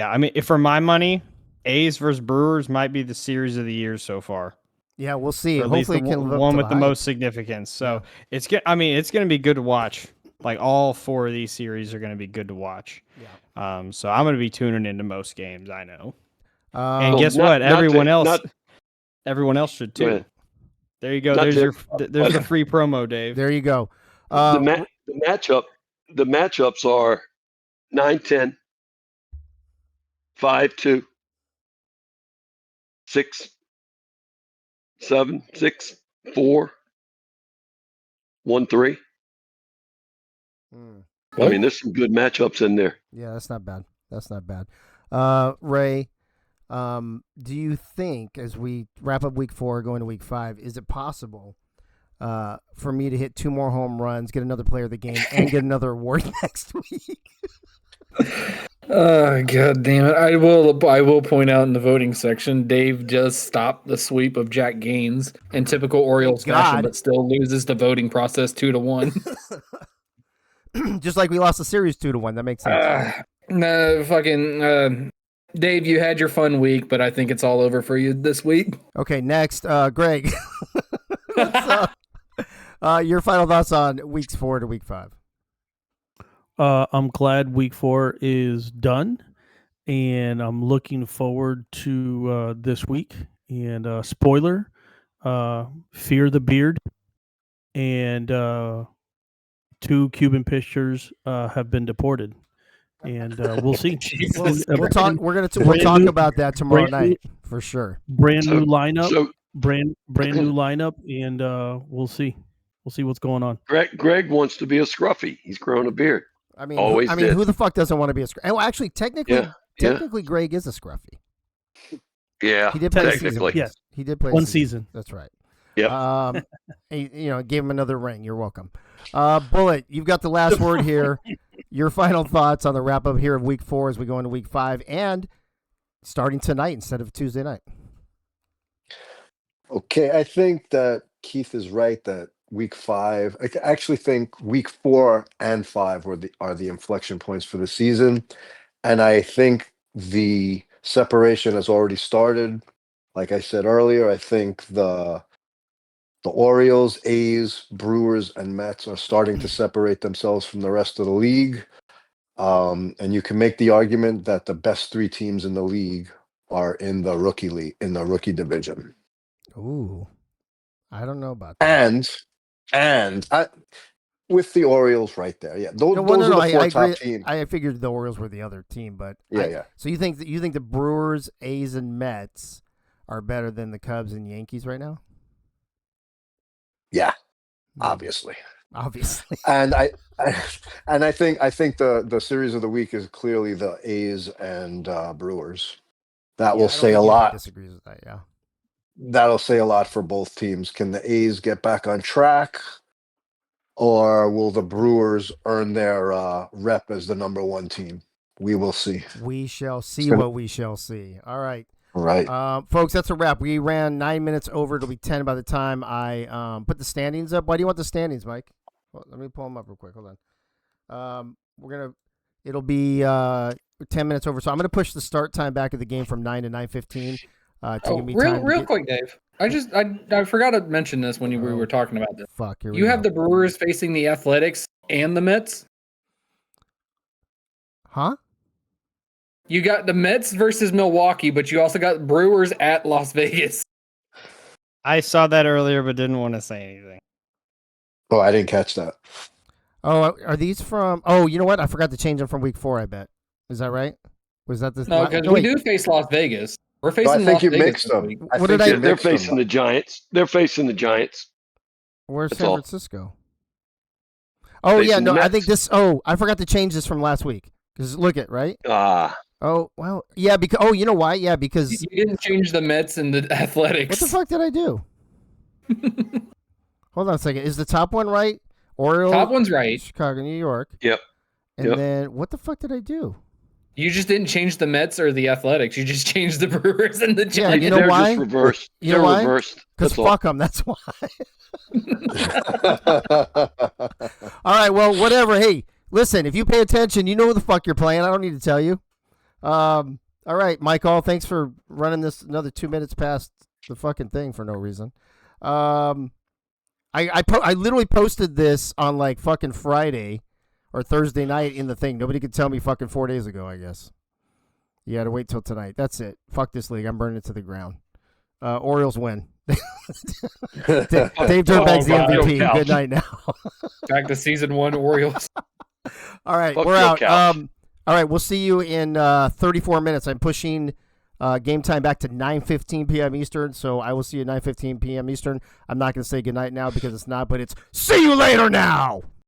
I mean, for my money, A's versus Brewers might be the series of the year so far. Yeah, we'll see. Hopefully, it can live one with the most significance. So it's going to be good to watch. Like all 4 of these series are going to be good to watch. Yeah. So I'm going to be tuning into most games. I know. And guess what? Everyone else should too. There you go. There's the free promo, Dave. There you go. The matchups are 9-10, 5-2, 6-7, 6-4, 1-3. I mean, there's some good matchups in there. Yeah, that's not bad. Ray, do you think as we wrap up week 4, going to week 5, is it possible for me to hit 2 more home runs, get another player of the game, and get another award next week? God damn it! I will point out in the voting section, Dave just stopped the sweep of Jack Gaines in typical Orioles fashion, God. but still loses the voting process 2-1. Just like we lost the series 2-1. That makes sense. Dave, you had your fun week, but I think it's all over for you this week. Okay, next, Greg. What's your final thoughts on weeks 4 to week 5? I'm glad week 4 is done, and I'm looking forward to this week. And spoiler, Fear the Beard and 2 Cuban pitchers have been deported, and we'll see. We'll talk about that tomorrow night for sure. Brand new lineup, brand new lineup, and we'll see. We'll see what's going on. Greg wants to be a scruffy. He's grown a beard. I mean, always did. Who the fuck doesn't want to be a scruffy? Well, actually, technically, Greg is a scruffy. Yeah, he did play technically. Yes, he did play one season. That's right. Yep. Gave him another ring. You're welcome. Bullet, you've got the last word here. Your final thoughts on the wrap up here of week 4 as we go into week 5 and starting tonight instead of Tuesday night. Okay, I think that Keith is right that week 5. I actually think week 4 and 5 are the inflection points for the season, and I think the separation has already started. Like I said earlier, I think the Orioles, A's, Brewers, and Mets are starting to separate themselves from the rest of the league. And you can make the argument that the best 3 teams in the league are in the rookie league, in the rookie division. Ooh, I don't know about that. And with the Orioles right there, yeah, those are the 4 top teams. I figured the Orioles were the other team, but yeah. So you think the Brewers, A's, and Mets are better than the Cubs and Yankees right now? Yeah, obviously. And I think the series of the week is clearly the A's and Brewers. That will say a lot. Disagrees with that, yeah. That'll say a lot for both teams. Can the A's get back on track, or will the Brewers earn their rep as the number 1 team? We will see. We shall see what we shall see. All right. Right. Folks, that's a wrap. We ran 9 minutes over. It'll be 10 by the time I put the standings up. Why do you want the standings, Mike? Well, let me pull them up real quick. Hold on. It'll be 10 minutes over. So I'm going to push the start time back of the game from 9 to 9:15. Real quick, Dave. I forgot to mention this when we were talking about this. Fuck. You have the Brewers facing the Athletics and the Mets? Huh? You got the Mets versus Milwaukee, but you also got Brewers at Las Vegas. I saw that earlier, but didn't want to say anything. Oh, I didn't catch that. Oh, are these from? Oh, you know what? I forgot to change them from week 4. I bet. Is that right? Was that the? No, because we do face Las Vegas. We're facing. I think you Vegas mixed them. They're facing the Giants. They're facing the Giants. Where's That's San all. Francisco? Oh Facing yeah, no, the I Mets. think this. Oh, I forgot to change this from last week. Because look at right. Oh well, yeah. Because you know why? Yeah, because you didn't change the Mets and the Athletics. What the fuck did I do? Hold on a second. Is the top one right? Orioles. Top one's right. Chicago, New York. Yep. And then what the fuck did I do? You just didn't change the Mets or the Athletics. You just changed the Brewers and the Giants. Yeah, you know They're why? just reversed. You know They're why? reversed. Because That's all. fuck them. That's why. All right. Well, whatever. Hey, listen. If you pay attention, you know who the fuck you're playing. I don't need to tell you. All right, Michael. Thanks for running this another 2 minutes past the fucking thing for no reason. I literally posted this on like fucking Friday or Thursday night in the thing. Nobody could tell me fucking 4 days ago, I guess. You had to wait till tonight. That's it. Fuck this league. I'm burning it to the ground. Orioles win. Dave Dirtbag's the MVP. Good night now. Back to season 1 Orioles. All right, Fuck we're your out. couch. All right, we'll see you in 34 minutes. I'm pushing game time back to 9:15 p.m. Eastern, so I will see you at 9:15 p.m. Eastern. I'm not going to say goodnight now because it's not, but it's see you later now.